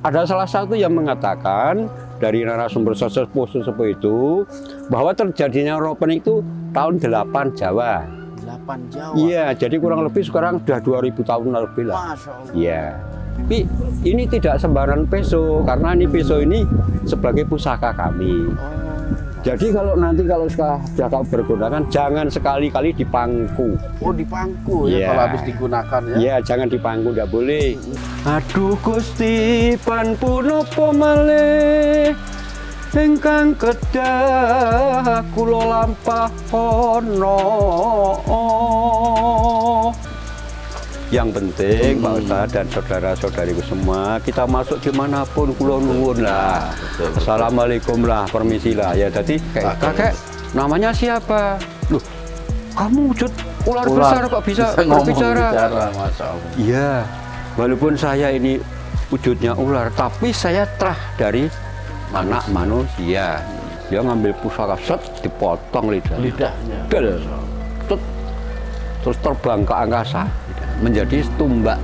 ada salah satu yang mengatakan dari narasumber sesepuh itu bahwa terjadinya rawa pening itu tahun 8 Jawa. 8 Jawa. Iya, jadi kurang lebih sekarang sudah 2000 tahun lebih lah. Masya Allah. Iya. Tapi ini tidak sembarang peso, karena ini peso ini sebagai pusaka kami. Jadi kalau nanti sudah kau bergunakan, jangan sekali-kali dipangku. Oh, dipangku ya, kalau habis digunakan ya? Iya, jangan dipangku, tidak boleh. Aduh Gusti pan punapa malih ingkang kedah kula lampah ana. Yang penting Pak Ustadz dan saudara-saudariku semua, kita masuk dimanapun kula nuwun lah. Assalamualaikum lah, permisi lah. Ya tadi kakek namanya siapa? Loh, kamu wujud ular besar kok bisa berbicara? Masya Allah. Iya, walaupun saya ini wujudnya ular, tapi saya telah dari anak manusia. Dia ngambil pusaka, set, dipotong lidahnya. Terus terbang ke angkasa. Menjadi tumbak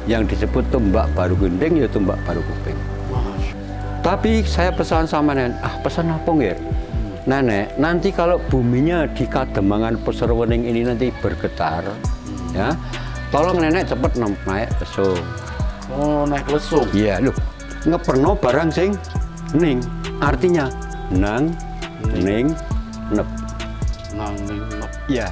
yang disebut tumbak baru gending, ya tumbak baru kuping. Tapi saya pesan sama nenek, pesan apa nggih? Nenek, nanti kalau buminya di Kademangan Peserwening ini nanti bergetar, ya, tolong nenek cepet naik lesung. Oh, naik lesung? Iya, loh, ngeperno barang sing ning, artinya nang, ning, nep. Nang, ning, nep. Iya.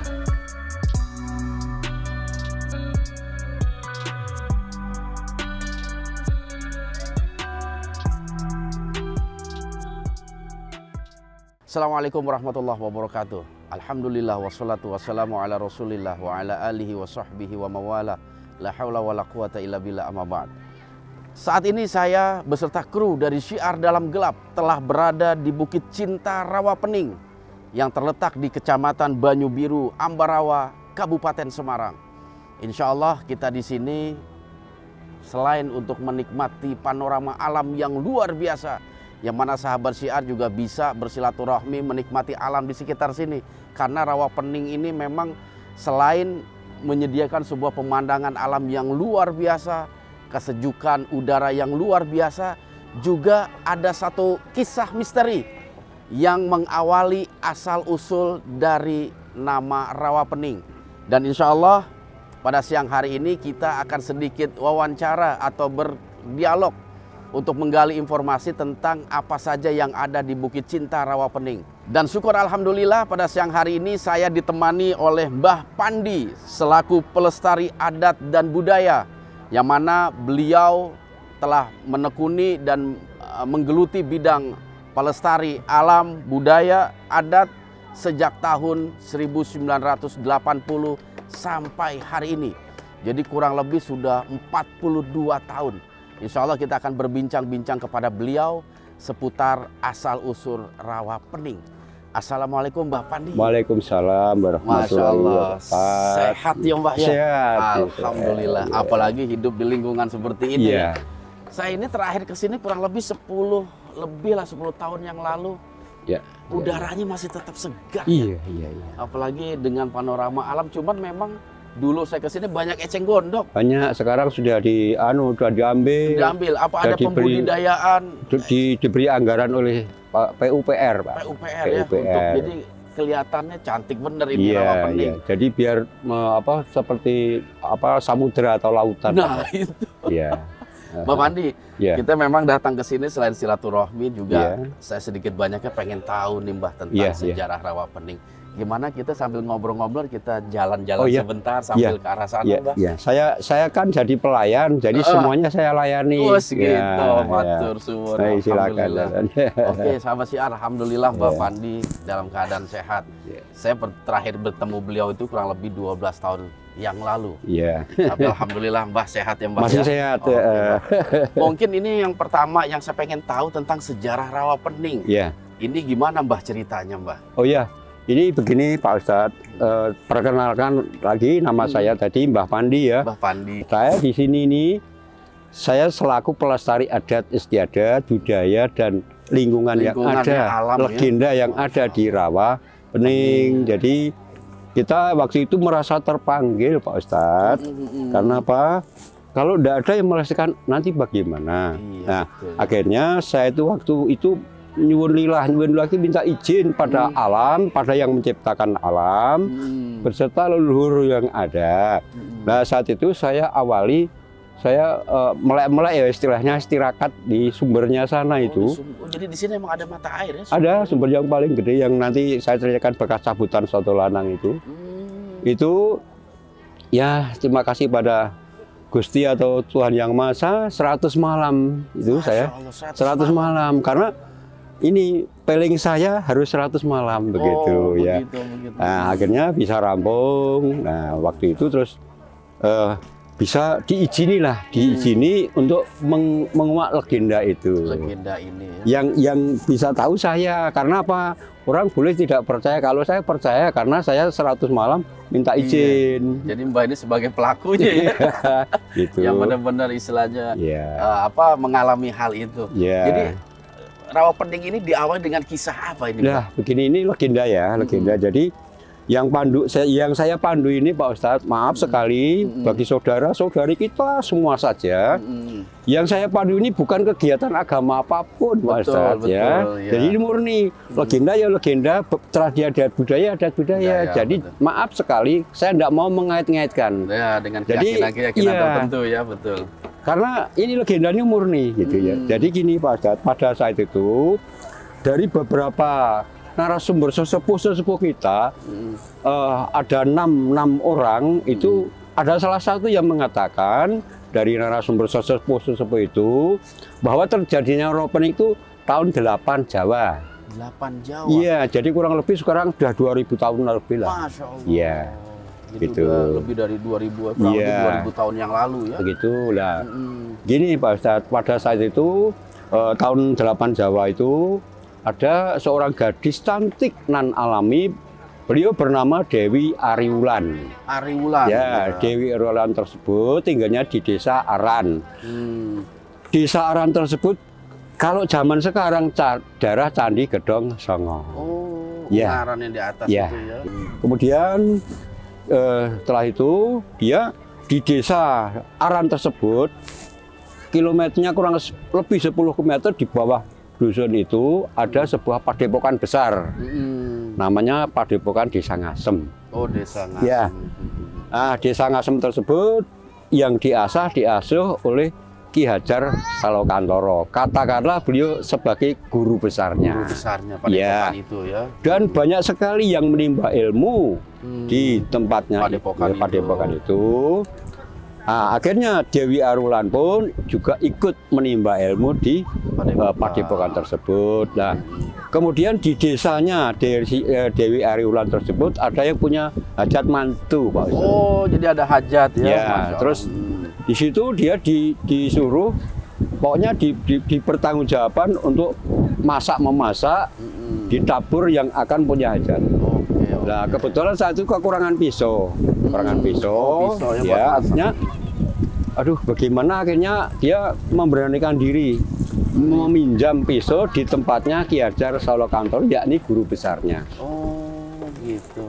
Assalamualaikum warahmatullahi wabarakatuh. Alhamdulillah wassalatu wassalamu ala rasulillah wa ala alihi wa sahbihi wa mawala. La hawla wa la quwata illa billah amma ba'd. Saat ini saya beserta kru dari Syiar Dalam Gelap telah berada di Bukit Cinta Rawapening yang terletak di Kecamatan Banyu Biru, Ambarawa, Kabupaten Semarang. Insya Allah kita di sini selain untuk menikmati panorama alam yang luar biasa, yang mana sahabat Syiar juga bisa bersilaturahmi menikmati alam di sekitar sini. Karena Rawapening ini memang selain menyediakan sebuah pemandangan alam yang luar biasa, kesejukan udara yang luar biasa, juga ada satu kisah misteri yang mengawali asal-usul dari nama Rawapening. Dan insya Allah pada siang hari ini kita akan sedikit wawancara atau berdialog untuk menggali informasi tentang apa saja yang ada di Bukit Cinta Rawapening. Dan syukur alhamdulillah pada siang hari ini saya ditemani oleh Mbah Pandi selaku pelestari adat dan budaya, yang mana beliau telah menekuni dan menggeluti bidang pelestari alam, budaya, adat sejak tahun 1980 sampai hari ini. Jadi kurang lebih sudah 42 tahun. Insya Allah kita akan berbincang-bincang kepada beliau seputar asal-usul Rawapening. Assalamualaikum Mbah Pandi. Waalaikumsalam warahmatullahi wabarakatuh. Sehat ya Mbah ya? Sehat. Alhamdulillah. Ya. Apalagi hidup di lingkungan seperti ini. Ya. Saya ini terakhir ke sini kurang lebih 10 tahun yang lalu. Ya. Udaranya masih tetap segar. Iya. Apalagi dengan panorama alam. Cuman memang dulu saya kesini banyak eceng gondok. Banyak, sekarang sudah sudah diambil. Diambil. Apa ada pembudidayaan? Diberi anggaran oleh PUPR, Pak. PUPR ya. Untuk, jadi kelihatannya cantik bener ini Rawapening. Iya. Jadi biar seperti samudera atau lautan. Nah, itu. Iya. Mbak Pandi, kita memang datang ke sini selain silaturahmi juga saya sedikit banyaknya pengen tahu nih Mbah tentang sejarah Rawapening. Gimana kita sambil ngobrol-ngobrol, kita jalan-jalan sebentar sambil ke arah sana, Mbah? Iya, saya kan jadi pelayan, jadi semuanya saya layani. Oh, segitu, matur suwun. Silakan. Oke, sahabat Syiar, alhamdulillah Mbah Pandi dalam keadaan sehat. Saya terakhir bertemu beliau itu kurang lebih 12 tahun yang lalu. Iya. Tapi alhamdulillah Mbah sehat ya Mbah. Masih sehat. Mungkin ini yang pertama yang saya pengen tahu tentang sejarah Rawapening. Iya. Ini gimana Mbah ceritanya Mbah? Oh iya. Ini begini Pak Ustadz, perkenalkan lagi nama saya tadi Mbah Pandi ya. Mbah Pandi. Saya di sini nih, saya selaku pelestari adat istiadat, budaya dan lingkungan yang ada, alam, legenda yang ada di Rawapening. Jadi kita waktu itu merasa terpanggil Pak Ustadz, karena apa? Kalau tidak ada yang melestarikan nanti bagaimana? Iya, Nah, betul. akhirnya saya itu waktu itu nyuwun lagi minta izin pada alam, pada yang menciptakan alam, beserta leluhur yang ada. Nah, saat itu saya awali, saya melek-melek ya istilahnya istirahat di sumbernya sana itu. Jadi di sini emang ada mata air ya? Ada sumber yang paling gede yang nanti saya ceritakan bekas cabutan Soto Lanang itu. Itu ya terima kasih pada Gusti atau Tuhan Yang Maha Esa, 100 malam itu saya. 100 malam karena ini peling saya harus 100 malam begitu ya. Begitu. Nah, akhirnya bisa rampung. Nah, waktu itu terus bisa diizini untuk menguak legenda itu. Legenda ini ya. Yang bisa tahu saya karena apa? Orang boleh tidak percaya, kalau saya percaya karena saya 100 malam minta izin. Jadi Mbak ini sebagai pelakunya ya. Gitu. Yang benar-benar istilahnya mengalami hal itu. Jadi Rawapening ini diawali dengan kisah apa ini? Nah, begini, ini legenda ya, legenda. Jadi yang saya pandu ini Pak Ustadz, maaf sekali bagi saudara-saudari kita semua saja. Yang saya pandu ini bukan kegiatan agama apapun Pak Ustadz ya. Jadi ini murni legenda ya legenda, adat budaya. Jadi maaf sekali saya tidak mau mengait-ngaitkan. Ya, dengan keyakinan tertentu ya, betul. Karena ini legendanya murni gitu ya. Jadi gini Pak Ustadz, pada saat itu dari beberapa narasumber sesepuh kita ada enam orang itu ada salah satu yang mengatakan dari narasumber sesepuh itu bahwa terjadinya Rawapening itu tahun 8 Jawa. 8 Jawa. Iya, jadi kurang lebih sekarang sudah 2000 tahun lebih lah. Masya Allah. Iya. Gitu. Lebih dari 2000 tahun yang lalu ya. Begitulah. Gini Pak Ustadz, pada saat itu tahun 8 Jawa itu ada seorang gadis cantik nan alami, beliau bernama Dewi Ariwulan. Ya, Dewi Ariwulan tersebut tinggalnya di Desa Aran. Desa Aran tersebut kalau zaman sekarang daerah Candi Gedong Songo. Ya. Aran yang di atas itu ya. Kemudian setelah itu dia di Desa Aran tersebut kilometernya kurang lebih 10 km di bawah dusun itu ada sebuah padepokan besar, namanya Padepokan Desa Ngasem. Oh, Desa Ngasem. Ya. Nah, Desa Ngasem tersebut yang diasuh oleh Ki Hajar Salokantoro. Katakanlah beliau sebagai guru besarnya. Guru besarnya padepokan itu ya. Dan banyak sekali yang menimba ilmu di tempatnya padepokan itu. Nah, akhirnya Dewi Ariwulan pun juga ikut menimba ilmu di padepokan tersebut. Nah, kemudian di desanya Dewi Ariwulan tersebut ada yang punya hajat mantu, Pak Ustadz. Oh, jadi ada hajat ya. Ya, terus di situ dia disuruh, pokoknya dipertanggungjawaban untuk memasak di dapur yang akan punya hajat. Nah, kebetulan saat itu kekurangan pisau, ya, artinya, aduh, bagaimana akhirnya dia memberanikan diri meminjam pisau di tempatnya Ki Hajar Salokantoro, yakni guru besarnya. Oh, gitu.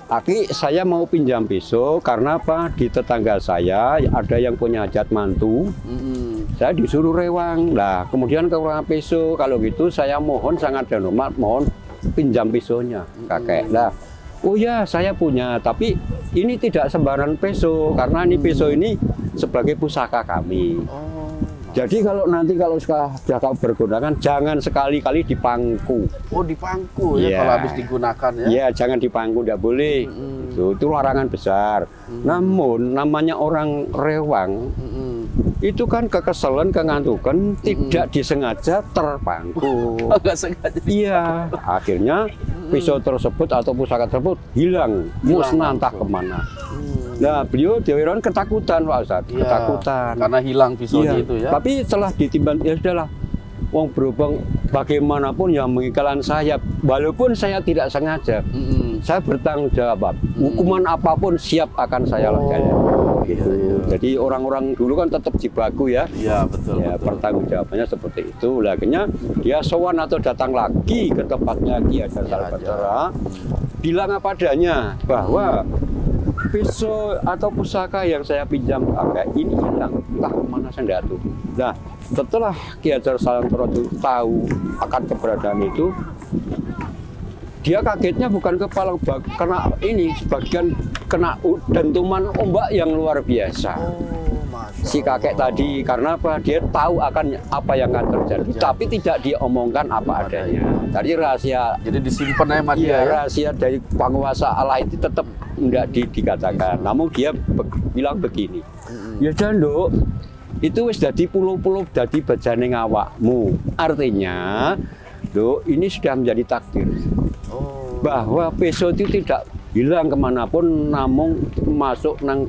Aki, saya mau pinjam pisau karena apa? Di tetangga saya ada yang punya hajat mantu. Saya disuruh rewang. Nah, kemudian kekurangan pisau. Kalau gitu saya mohon sangat dan hormat, mohon pinjam pisaunya, kakek. Nah, oh ya, saya punya, tapi ini tidak sembarang pisau karena ini pisau ini sebagai pusaka kami. Jadi kalau sudah bergunakan jangan sekali-kali dipangku. Oh, dipangku ya kalau habis digunakan ya? Iya, jangan dipangku, tidak boleh. Itu larangan besar. Namun namanya orang rewang itu kan kekeselan, kengantukan, tidak disengaja terpangku. Nggak sengaja. Iya, akhirnya pisau tersebut atau pusaka tersebut hilang, musnah entah kemana. Nah, beliau Dewi Ariwulan ketakutan, Pak Ustadz, ketakutan. Karena hilang pisaunya itu ya. Tapi setelah ditimbang, ya sudahlah, wong berhubung bagaimanapun yang mengikat saya, walaupun saya tidak sengaja, saya bertanggung jawab. Hukuman apapun siap akan saya lakukan. Gitu. Jadi orang-orang dulu kan tetap jibaku ya. Iya, betul. Ya, pertanggung jawabannya seperti itu. Akhirnya dia sowan atau datang lagi ke tempatnya Ki Hajar Salokantoro, bilang apa adanya bahwa pisau atau pusaka yang saya pinjam kakek ini hilang, entah kemana saya tidak tahu. Nah, setelah Ki Hajar Salantoro itu tahu akan keberadaan itu, dia kagetnya bukan kepala kena ini, sebagian kena dentuman ombak yang luar biasa. Si kakek tadi, karena apa? Dia tahu akan apa yang akan terjadi, tapi tidak diomongkan apa adanya. Tadi rahasia. Jadi disimpan aja sama dia. Iya, rahasia dari penguasa Allah itu tetap tidak dikatakan. Namun dia bilang begini. Ya Dok, itu wis dadi pulau-pulau dadi bejane awakmu. Artinya, Dok, ini sudah menjadi takdir. Bahwa besok itu tidak hilang kemanapun, namun masuk nang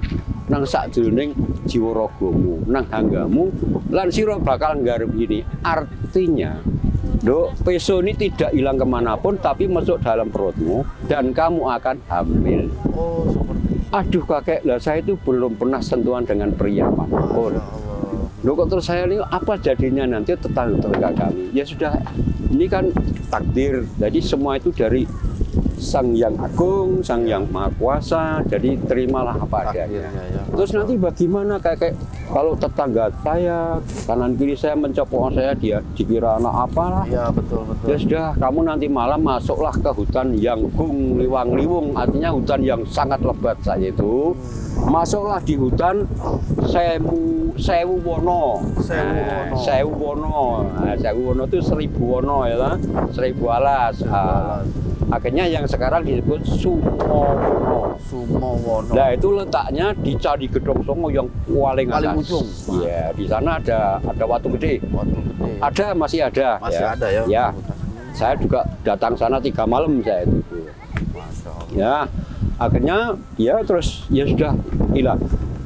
sakjroning jiwa ragamu, nang hanggamu, lan sira bakal nggarap ini. Artinya, Dok, peso ini tidak hilang kemanapun, tapi masuk dalam perutmu dan kamu akan hamil. Oh, seperti itu. Aduh kakek, lah saya itu belum pernah sentuhan dengan pria manapun. Loh kok terus saya ini apa jadinya nanti tetangga kami? Ya sudah, ini kan takdir. Jadi semua itu dari Sang Yang Agung, Sang Yang Maha Kuasa. Jadi terimalah apa adanya. Terus nanti bagaimana kakek? Kalau tetangga saya kanan kiri saya mencopot saya, dia dikira anak apalah. Iya betul. Ya sudah, kamu nanti malam masuklah ke hutan yang gung liwang liwung, artinya hutan yang sangat lebat saya itu. Masuklah di hutan Sewu Wono. Sewu Wono itu 1000 wono ya lah, 1000 alas. Akhirnya yang sekarang disebut Sumowono. Nah itu letaknya di Candi Gedong Songo yang paling ujung. Ya, di sana ada Watu Gede. Ada, masih ada. Masih ada ya. Ya. Saya juga datang sana 3 malam saya itu. Ya. Akhirnya ya terus ya sudah hilang.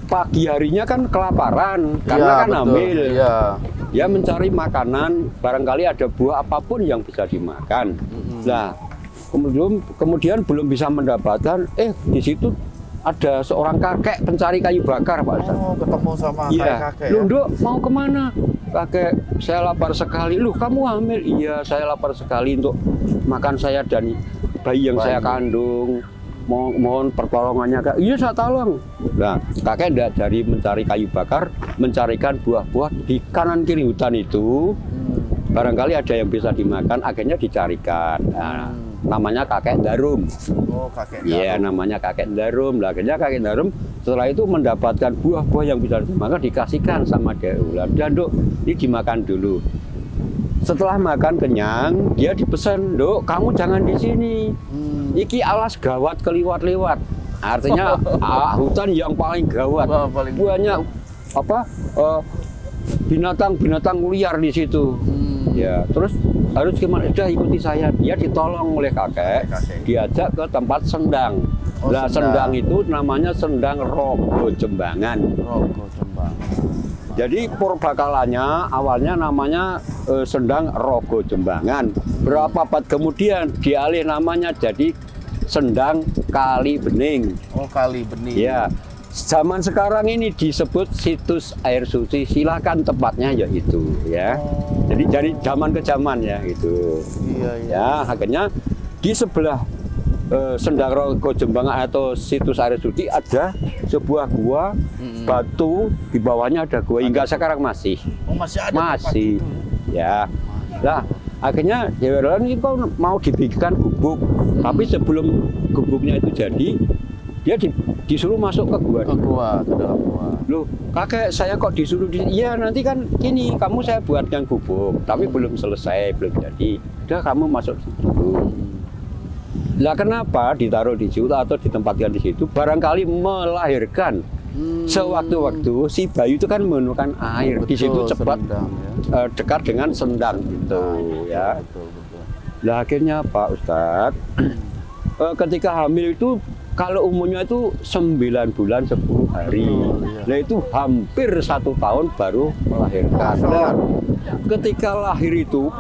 Pagi harinya kan kelaparan karena kan hamil. Iya. Ya mencari makanan, barangkali ada buah apapun yang bisa dimakan. Nah, kemudian belum bisa mendapatkan, di situ ada seorang kakek pencari kayu bakar, Pak Ustaz. Oh, ketemu sama kakek. Loh, Dok, mau kemana? Kakek, saya lapar sekali. Loh, kamu hamil? Iya, saya lapar sekali untuk makan saya dan bayi yang saya kandung. Mohon pertolongannya, Kak. Iya, saya tolong. Nah, kakek tidak dari mencari kayu bakar, mencarikan buah-buah di kanan kiri hutan itu. Barangkali ada yang bisa dimakan, akhirnya dicarikan. Nah, namanya kakek Darum. Oh, kakek Darum. Iya, namanya kakek Darum. Nah, akhirnya kakek Darum setelah itu mendapatkan buah-buah yang bisa dimakan, dikasihkan sama Dewa. Dan Dok, ini dimakan dulu. Setelah makan kenyang, dia dipesan, Dok, kamu jangan di sini. Iki alas gawat keliwat-liwat. Artinya hutan yang paling gawat. Banyak binatang-binatang liar di situ. Ya, terus harus gimana? Sudah ikuti saya. Dia ditolong oleh kakek, diajak ke tempat sendang. Nah, sendang itu namanya Sendang Rogo Jembangan. Rogo Jembangan. Jadi purbakalannya awalnya namanya Sendang Rogo Jembangan. Berapa abad kemudian dialih namanya jadi Sendang Kali Bening. Oh, Kali Bening. Ya. Zaman sekarang ini disebut situs air suci, silakan tempatnya ya itu ya. Jadi dari zaman ke zaman ya gitu. Iya. Ya, akhirnya di sebelah Sendang Rogo Jembangan atau situs air suci ada sebuah gua batu, di bawahnya ada gua hingga sekarang masih. Oh, masih ada. Masih. Ya. Nah, akhirnya Dewa ini mau dibikinkan gubuk, tapi sebelum gubuknya itu jadi, dia disuruh masuk ke gua. Ke dalam gua. Loh, kakek saya kok disuruh iya nanti kan gini, kamu saya buatkan gubuk, tapi belum selesai, belum jadi. Udah kamu masuk situ. Lah kenapa ditaruh di situ atau ditempatkan di situ? Barangkali melahirkan. Sewaktu-waktu si bayi itu kan memerlukan air. Di situ cepat dekat dengan sendang gitu ya. Betul. Lah akhirnya Pak Ustadz, ketika hamil itu kalau umumnya itu 9 bulan 10 hari. Nah itu hampir 1 tahun baru melahirkan. Nah, ketika lahir itu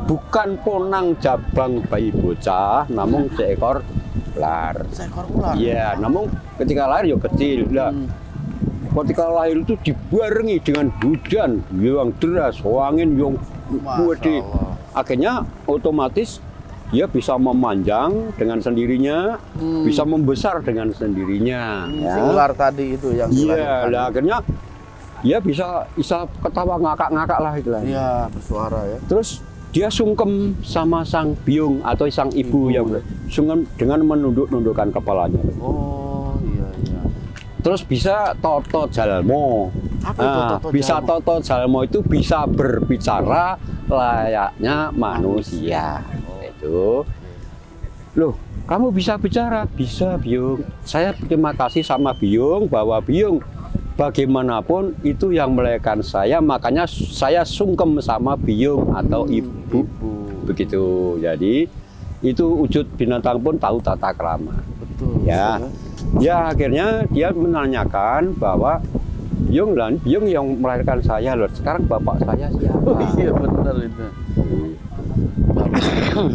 bukan ponang jabang bayi bocah, namun seekor ular. Seekor ular? Iya, namun ketika lahir ya kecil. Nah, ketika lahir itu dibarengi dengan hujan yang deras, angin yang gede. Akhirnya otomatis dia bisa memanjang dengan sendirinya, bisa membesar dengan sendirinya. Si ular tadi itu yang iya, lah akhirnya dia bisa ketawa ngakak-ngakak lah itu lah. Iya, bersuara ya. Terus dia sungkem sama sang biung atau sang ibu yang sungkem dengan menunduk-nundukkan kepalanya. Oh, iya iya. Terus bisa toto jalmo. Apa itu toto bisa jalmo? toto jalmo itu bisa berbicara layaknya manusia. Itu. Loh, kamu bisa bicara? Bisa, Biung. Saya terima kasih sama Biung bahwa Biung bagaimanapun itu yang melahirkan saya, makanya saya sungkem sama Biung atau ibu. Begitu. Jadi itu wujud binatang pun tahu tata krama. Betul. Ya. Ya akhirnya dia menanyakan bahwa Biung yang melahirkan saya loh. Sekarang bapak saya siapa? Oh iya benar itu.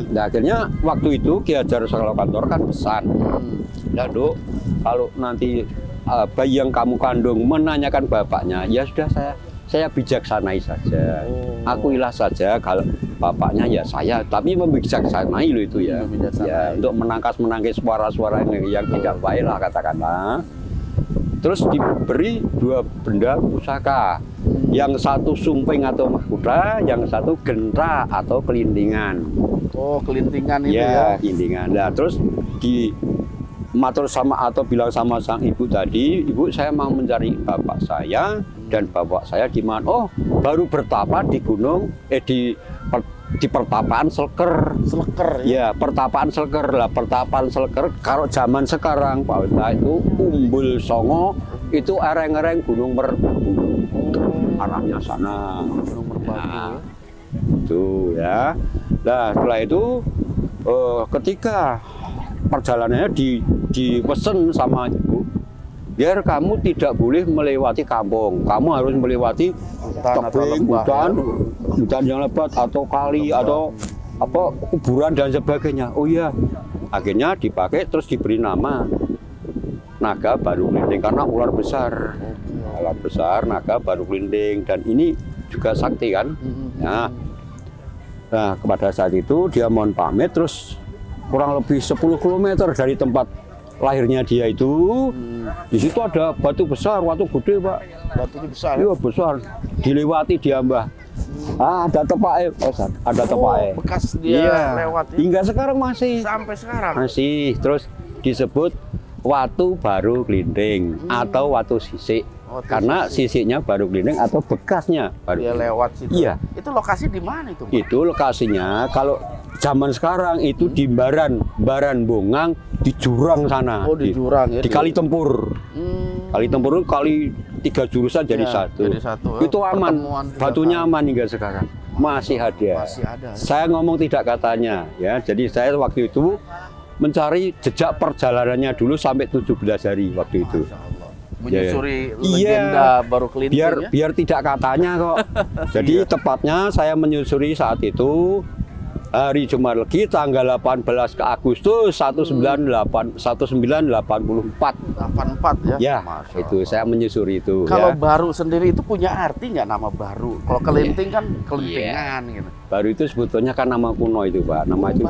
Nah akhirnya waktu itu Ki Hajar Salokantor kan pesan, ya Dok, kalau nanti bayi yang kamu kandung menanyakan bapaknya, ya sudah saya bijaksanai saja, akuilah saja kalau bapaknya ya saya, tapi membijaksanai loh itu ya, untuk menangkis suara-suara yang tidak baik lah katakanlah. Terus diberi 2 benda pusaka, yang satu sumping atau mahkota, yang satu genta atau kelintingan. Oh, kelintingan itu ya? Kelintingan. Nah, terus matur sama atau bilang sama sang ibu tadi, ibu saya mau mencari bapak saya dan bapak saya di mana? Oh, baru bertapa di gunung, di pertapaan Selker. Selker ya? Ya, pertapaan Selker lah. Pertapaan Selker kalau zaman sekarang Pak Wita itu Umbul Songo itu ereng-ereng Gunung Merbabu. Arahnya sana. Gunung Merbabu ya. Itu ya. Nah, setelah itu ketika perjalanannya dipesen sama ibu, biar kamu tidak boleh melewati kampung, kamu harus melewati tebing, hutan yang lebat atau kali atau apa kuburan dan sebagainya. Oh iya, akhirnya dipakai terus diberi nama naga baru kelinting karena ular besar. Ular besar, naga baru kelinting, dan ini juga sakti kan. Nah, pada saat itu dia mohon pamit, terus kurang lebih 10 km dari tempat lahirnya dia itu, di situ ada batu besar, batu gede Pak. Batunya besar? Iya besar, dilewati dia Mbah. Ada tepake, ada tepake. Bekas dia lewat ya? Hingga sekarang masih. Sampai sekarang? Masih, terus disebut watu baru kelinting atau watu sisik. Karena sisiknya baru kelinting atau bekasnya baru dia lewat situ. Iya. Itu lokasi di mana itu, Pak? Itu lokasinya kalau zaman sekarang itu di Baran Bongang, di jurang sana. Oh, di jurang ya. Di Kali Tempur. Kali Tempur itu kali 3 jurusan jadi satu. Jadi satu. Itu aman. Batunya aman hingga sekarang. Masih ada. Masih ada. Saya ngomong tidak katanya ya. Jadi saya waktu itu mencari jejak perjalanannya dulu sampai 17 hari waktu itu. Menyusuri legenda baru kelinting biar tidak katanya kok. Jadi tepatnya saya menyusuri saat itu hari Jumat Legi tanggal 18 ke Agustus 1984. 84 ya? Ya, itu saya menyusuri itu. Kalau ya. Baru sendiri itu punya arti nggak nama Baru? Kalau kelinting kan kelintingan gitu. Baru itu sebetulnya kan nama kuno itu Pak. Nama itu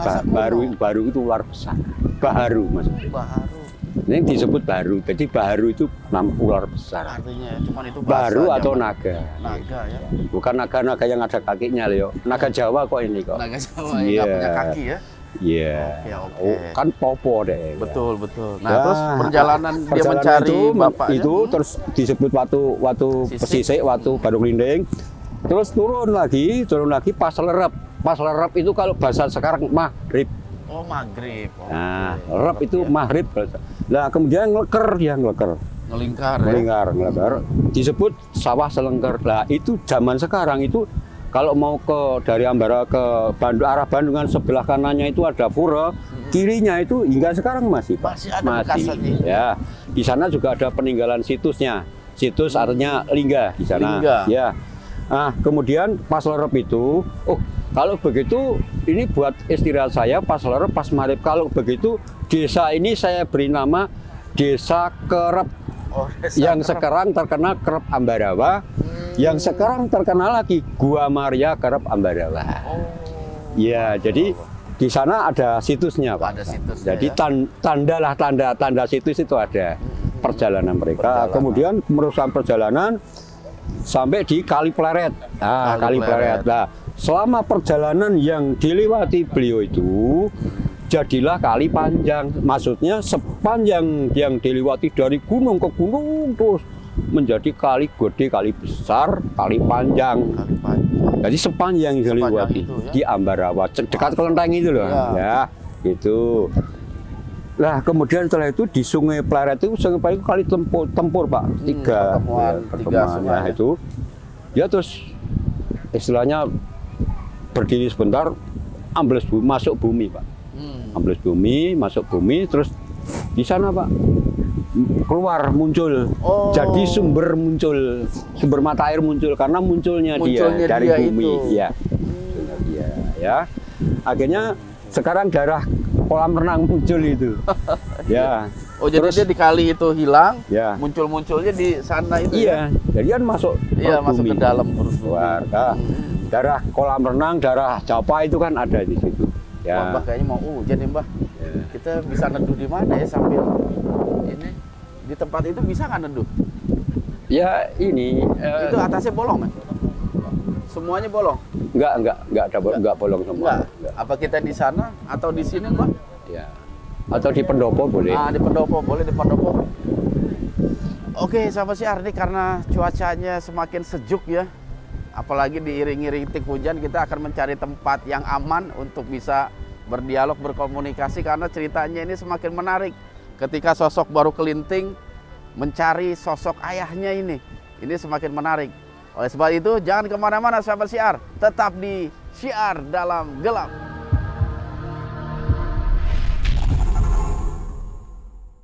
baru itu ular besar. Baru Mas. Baru. Ini disebut baru. Jadi baru itu nama ular besar. Artinya cuman itu baru atau naga. Naga ya. Bukan naga-naga yang ada kakinya loh. Naga Jawa kok ini kok. Naga Jawa yang nggak punya kaki ya. Iya. Oke. Kan popo deh. Betul. Nah, terus perjalanan dia mencari bapaknya itu terus disebut watu pesisik, watu baru kelinting. Terus turun lagi pas lerep. Pas lerep itu kalau bahasa sekarang maghrib. Oh, maghrib. Nah, lerep itu maghrib. Nah, kemudian ngelingkar. Disebut sawah selengker. Nah, itu zaman sekarang itu kalau mau dari Ambara ke arah Bandungan sebelah kanannya itu ada pura, kirinya itu hingga sekarang masih Pak. Masih. Ya. Di sana juga ada peninggalan situsnya. Situs artinya lingga di sana. Ya. Nah, kemudian pas lerep itu, kalau begitu ini buat istirahat saya pas lerep pas maghrib. Kalau begitu desa ini saya beri nama Desa Kerep. Yang sekarang terkenal Kerep Ambarawa. Yang sekarang terkenal lagi Gua Maria Kerep Ambarawa. Ya, jadi di sana ada situsnya, Pak. Ada situsnya. Jadi ya? tanda situs itu ada perjalanan mereka. Kemudian meneruskan perjalanan sampai di Kali Pleret. Nah, Kali Pleret. Nah, selama perjalanan yang dilewati beliau itu jadilah kali panjang. Maksudnya sepanjang yang dilewati dari gunung ke gunung terus menjadi kali gede, kali besar, kali panjang. Kali panjang. Jadi sepanjang yang dilewati ya? di Ambarawa, dekat Kelenteng itu loh. Ya, gitu. Nah, kemudian setelah itu di Sungai Pleret itu, Sungai Pleret itu kali tempur Pak. Tiga sungai. Nah, itu ya terus istilahnya berdiri sebentar, ambles bumi, masuk bumi Pak. Ambles bumi, masuk bumi, terus di sana Pak keluar muncul. Jadi sumber mata air muncul karena munculnya dia dari bumi. Ya. Ya. Akhirnya sekarang daerah kolam renang muncul itu. Ya. Oh, jadi terus, dia di kali itu hilang, ya. Muncul-munculnya di sana itu. Iya, jadi kan masuk masuk ke dalam terus keluar. Nah, daerah kolam renang, daerah Japa itu kan ada di situ. Ya. Wah, Mbah kayaknya mau hujan nih, Mbah. Ya. Kita bisa neduh di mana ya sambil ini? Di tempat itu bisa nggak neduh? Ya ini. Itu atasnya bolong, Mas? Semuanya bolong? Enggak bolong semua. Enggak. Apa kita di sana atau di sini, Mbah? Ya. Atau di Pendopo boleh. Di Pendopo boleh, di Pendopo. Oke, sahabat siar, ini karena cuacanya semakin sejuk ya. Apalagi diiring-iring rintik hujan, kita akan mencari tempat yang aman untuk bisa berdialog, berkomunikasi, karena ceritanya ini semakin menarik. Ketika sosok Baru Kelinting mencari sosok ayahnya ini semakin menarik. Oleh sebab itu, jangan kemana-mana sahabat siar, tetap di Syiar Dalam Gelap.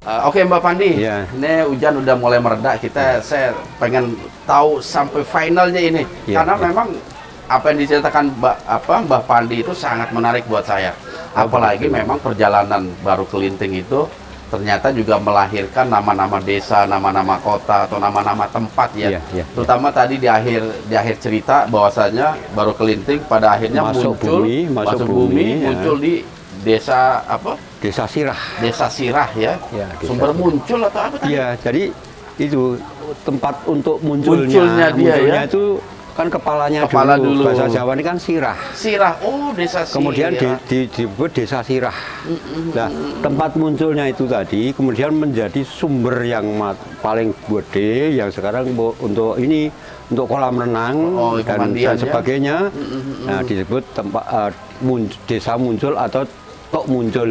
Oke Mbak Pandi, ini hujan udah mulai mereda. Saya pengen tahu sampai finalnya ini, karena memang apa yang diceritakan Mbak Pandi itu sangat menarik buat saya. Apalagi memang perjalanan Baru Kelinting itu ternyata juga melahirkan nama-nama desa, nama-nama kota atau nama-nama tempat ya. Terutama tadi di akhir cerita bahwasanya Baru Kelinting pada akhirnya masuk bumi, muncul di desa apa? Desa Sirah. Desa Sirah ya. Sumber muncul atau apa tadi? Iya, jadi itu tempat untuk munculnya dia ya. Itu kan kepala dulu. Bahasa Jawa ini kan Sirah. Sirah, oh desa Sirah. Kemudian disebut desa Sirah. Nah, tempat munculnya itu tadi kemudian menjadi sumber yang paling gede yang sekarang untuk kolam renang dan sebagainya. Nah, disebut tempat desa muncul atau kok muncul.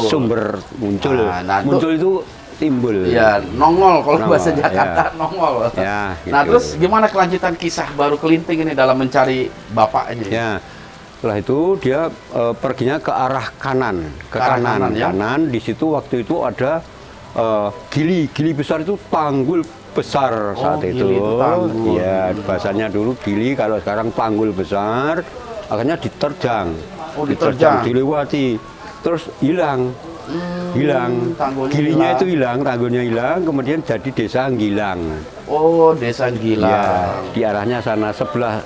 Sumber muncul. Muncul itu timbul. Ya, nongol kalau bahasa Jakarta, nongol. Ya, gitu. Nah, terus gimana kelanjutan kisah Baru Kelinting ini dalam mencari bapaknya? Ya. Setelah itu dia perginya ke arah kanan, kanan. Di situ waktu itu ada gili besar, itu tanggul besar saat itu. Iya, bahasanya dulu gili, kalau sekarang tanggul besar. Akhirnya diterjang. Diterjang, dilewati, terus hilang. Gilinya itu hilang, tanggulnya hilang, kemudian jadi desa Gilang. Oh, desa Gilang. Ya, di arahnya sana, sebelah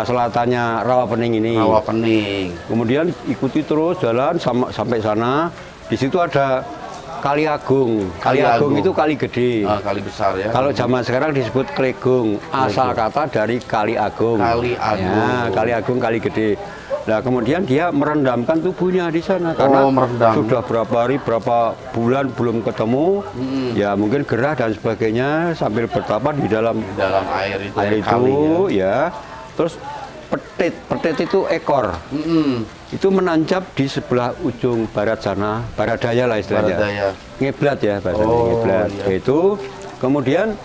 selatannya Rawapening ini. Rawapening. Kemudian ikuti terus jalan sampai sana. Di situ ada Kali Agung. Kali Agung itu kali gede. Kali besar ya. Kalau zaman sekarang disebut Klegung. Asal kata dari Kali Agung. Kali Agung. Ya, Kali Agung kali gede. Nah, kemudian dia merendamkan tubuhnya di sana karena sudah berapa hari, berapa bulan belum ketemu. Ya mungkin gerah dan sebagainya, sambil bertapa di dalam air itu ya. Terus petit itu ekor. Itu menancap di sebelah ujung barat sana, barat daya lah istilahnya. Ngeblat ya bahasanya, ngeblat. Iya. Itu kemudian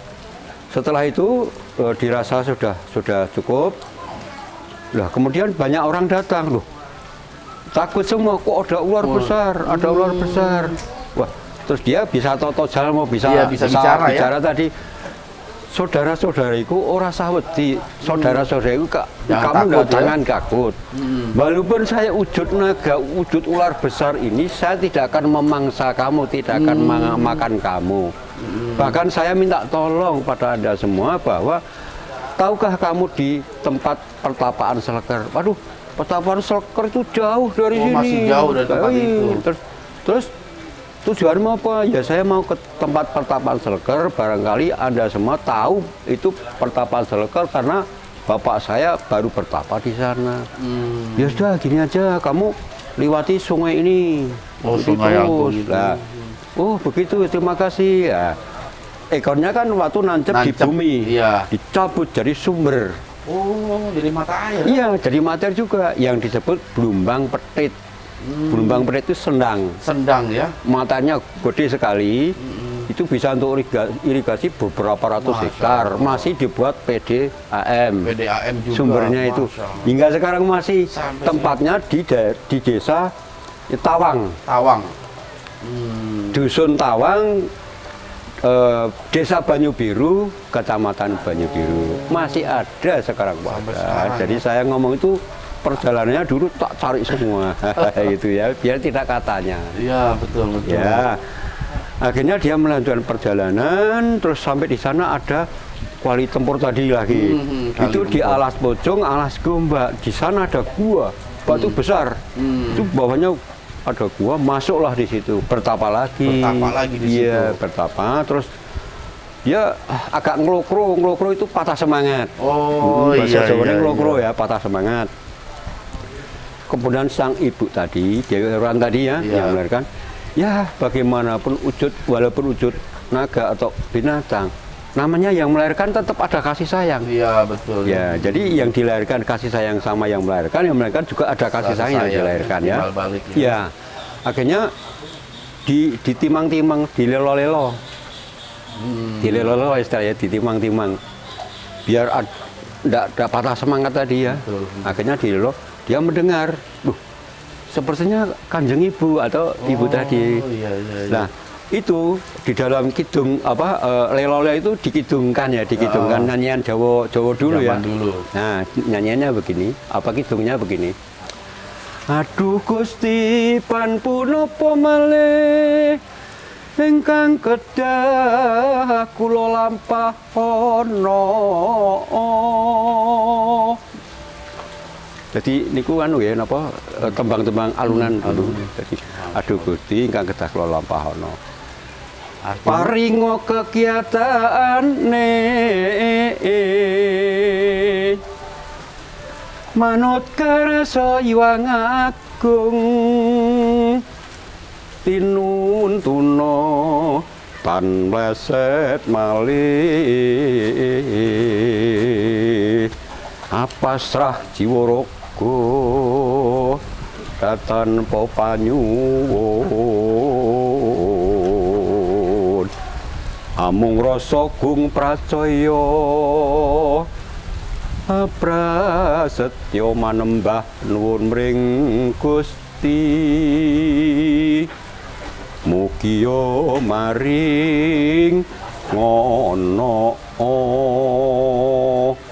setelah itu dirasa sudah cukup. Lah kemudian banyak orang datang loh, takut semua, kok ada ular besar, ada ular besar. Wah, terus dia bisa toto jalan, mau bisa bicara ya? Tadi, saudara-saudariku ora sawedi, saudara-saudariku kamu jangan takut. Walaupun saya wujud naga, wujud ular besar ini, saya tidak akan memangsa kamu, tidak akan makan kamu. Bahkan saya minta tolong pada Anda semua bahwa tahukah kamu di tempat pertapaan Seleker? Waduh, Pertapaan Seleker itu jauh dari sini. Masih jauh dari tempat itu. Terus tujuanmu apa? Ya saya mau ke tempat Pertapaan Seleker, barangkali Anda semua tahu itu Pertapaan Seleker karena bapak saya baru bertapa di sana. Ya sudah gini aja, kamu lewati sungai ini. Oh, sungai Agung itu. Nah, oh begitu, terima kasih. Ya. Ekornya kan waktu nancep di bumi, iya. dicabut jadi sumber. Oh, jadi mata air. Iya, jadi mata air juga yang disebut Blumbang Petit. Blumbang Petit itu sendang. Sendang ya. Matanya gede sekali. Itu bisa untuk irigasi beberapa ratus hektar. Masih dibuat PDAM. PDAM juga. Sumbernya itu. Hingga sekarang masih tempatnya di desa Tawang. Tawang. Dusun Tawang, Desa Banyu Biru, Kecamatan Banyu Biru. Masih ada sekarang, Pak. Jadi saya ngomong itu perjalanannya dulu tak cari semua, gitu ya, biar tidak katanya. Iya, betul. Ya, akhirnya dia melanjutkan perjalanan, terus sampai di sana ada kuali tempur tadi lagi. Itu di Alas Pocong, Alas Gombak. Di sana ada gua, batu besar. Itu bawahnya ada gua, masuklah di situ, bertapa lagi. Bertapa lagi di situ. Iya, bertapa, terus dia agak ngelokro itu patah semangat. Oh, bahasa iya, Jawanya ngelokro iya. ya, patah semangat. Kemudian sang ibu tadi, Dewi Orang tadi ya, yang melahirkan, ya bagaimanapun wujud, walaupun wujud naga atau binatang, namanya yang melahirkan tetap ada kasih sayang. Iya, betul. Ya, jadi yang dilahirkan kasih sayang sama yang melahirkan juga ada kasih sayang yang dilahirkan ya. Ya, akhirnya ditimang-timang, dilelo-lelo. Dilelo-lelo istilahnya, ditimang-timang. Biar tidak patah semangat tadi ya. Betul. Akhirnya dilelo. Dia mendengar, sepertinya Kanjeng Ibu atau Ibu tadi. Iya. Nah, itu di dalam kidung lelole itu dikidungkan ya, dikidungkan nyanyian Jawa dulu ya. Dulu. Nah, nyanyiannya begini, kidungnya begini. Aduh Gusti pan punapa malih ingkang kedah kula lampahana. Jadi niku anu ya napa tembang-tembang alunan dulu. Jadi aduh Gusti ingkang kedah kula lampahana. Paringo kegiatane manut karasa iwang agung tinuntuna tan mleset malih apasrah jiwa datan popanyuwun amung rasa gung pracaya prasetya manembah nuwun mring Gusti mugia maring ngono.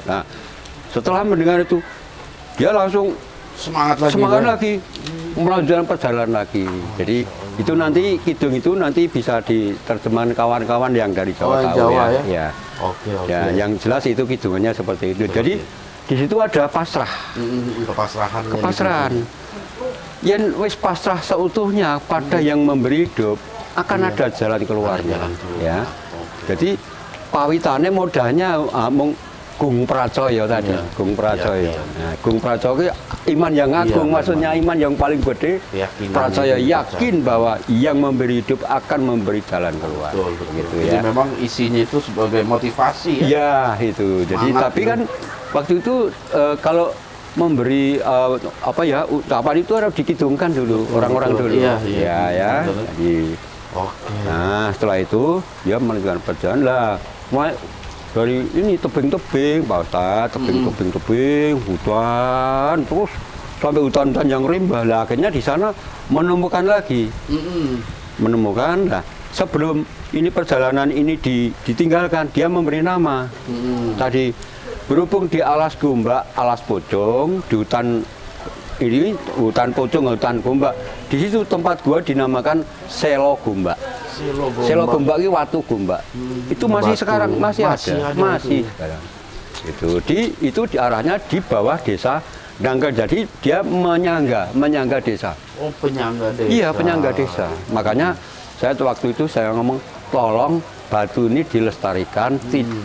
Nah, setelah mendengar itu dia langsung semangat lagi melanjutkan perjalanan lagi. Jadi itu nanti kidung itu nanti bisa diterjemahkan kawan-kawan yang dari Jawa tahu Jawa, ya. ya. Oke. Ya, yang jelas itu kidungannya seperti itu. Jadi di situ ada pasrah. Kepasrahan. Yen wis pasrah seutuhnya pada yang memberi hidup akan ada jalan keluarnya. Ya. Jadi pawitane modalnya Gung Pracaya tadi, Gung Pracaya. Nah, Gung Pracaya iman yang agung, maksudnya iman yang paling gede. Pracaya yakin bahwa yang memberi hidup akan memberi jalan keluar. Betul. Gitu, jadi ya. memang isinya itu sebagai motivasi ya. Ya, itu. Jadi tapi kan waktu itu kalau memberi ucapan itu harus dikidungkan dulu orang-orang dulu. Iya. Ya. Jadi, nah, setelah itu dia melanjutkan perjalanan lah. Dari ini tebing-tebing, Pak Ustadz, tebing-tebing, hutan, terus sampai hutan-hutan yang rimba. Lah, akhirnya di sana menemukan lagi. Menemukan, nah sebelum ini perjalanan ini ditinggalkan, dia memberi nama. Tadi berhubung di Alas Gombak, Alas Pocong, di hutan ini, hutan Pocong, hutan Gombak. Di situ tempat gua dinamakan Selo Gombak. Selo Gombak itu Watu Gombak. Itu masih sekarang masih ada. Sekarang. Itu di arahnya di bawah desa dangkal, jadi dia menyangga desa. Oh, penyangga desa. Iya, penyangga desa. Makanya saya waktu itu saya ngomong, tolong batu ini dilestarikan,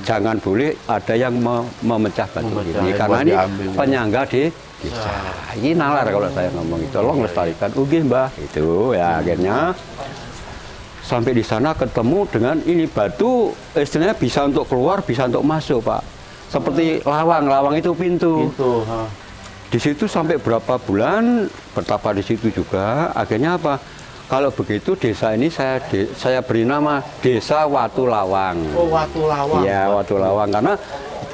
jangan boleh ada yang memecah batu ini, karena ini penyangga desa. Ini nalar kalau saya ngomong itu, tolong lestarikan. Oke Mbah, itu ya akhirnya sampai di sana ketemu dengan ini batu, istilahnya bisa untuk keluar, bisa untuk masuk Pak. Seperti lawang itu pintu. Di situ sampai berapa bulan bertapa di situ juga. Akhirnya apa? Kalau begitu desa ini saya beri nama Desa Watu Lawang. Oh, Watu Lawang. Iya, Watu Lawang, karena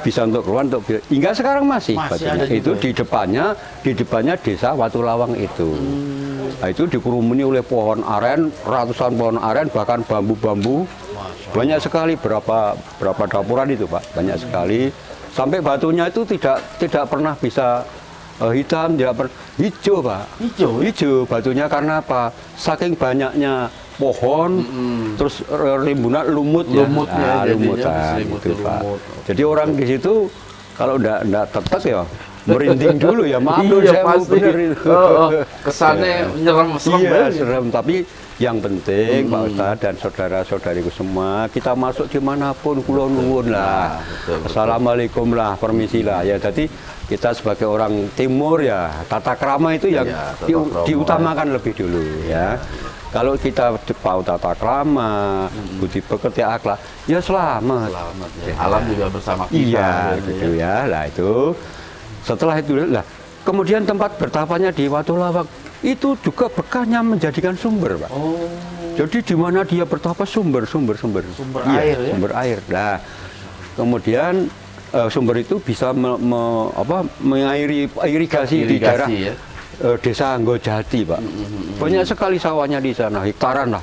bisa untuk keluar, untuk hingga sekarang masih batunya. Itu di depannya Desa Watu Lawang itu. Nah, itu dikerumuni oleh pohon aren, ratusan pohon aren, bahkan bambu-bambu. Banyak sekali, berapa dapuran itu Pak, banyak sekali. Sampai batunya itu tidak pernah bisa hitam, tidak pernah hijau Pak. Hijau batunya, karena apa? Saking banyaknya pohon, terus rimbunan lumutnya. Lumut itu Pak. Jadi orang di situ kalau enggak tetes ya merinding dulu ya, maaf iya, saya pasti. Kesannya serem iya, serem, tapi yang penting Pak Ustadz dan saudara-saudariku semua, kita masuk dimanapun kula nuwun lah, assalamualaikum lah, permisi lah ya. Jadi kita sebagai orang timur ya, tata krama itu yang diutamakan lebih dulu ya. Kalau kita tahu tata krama, budi pekerti, akhlak, ya selamat. Ya. Alam juga bersama kita. Iya, gitu ya. Lah itu setelah itu lah, kemudian tempat bertapanya di Watu Lawang itu juga bekahnya menjadikan sumber Pak. Oh. Jadi di mana dia bertapa sumber air ya? Sumber air. Nah, kemudian sumber itu bisa mengairi irigasi di daerah ya? Desa Anggojati Pak. Banyak sekali sawahnya di sana, hektaran lah.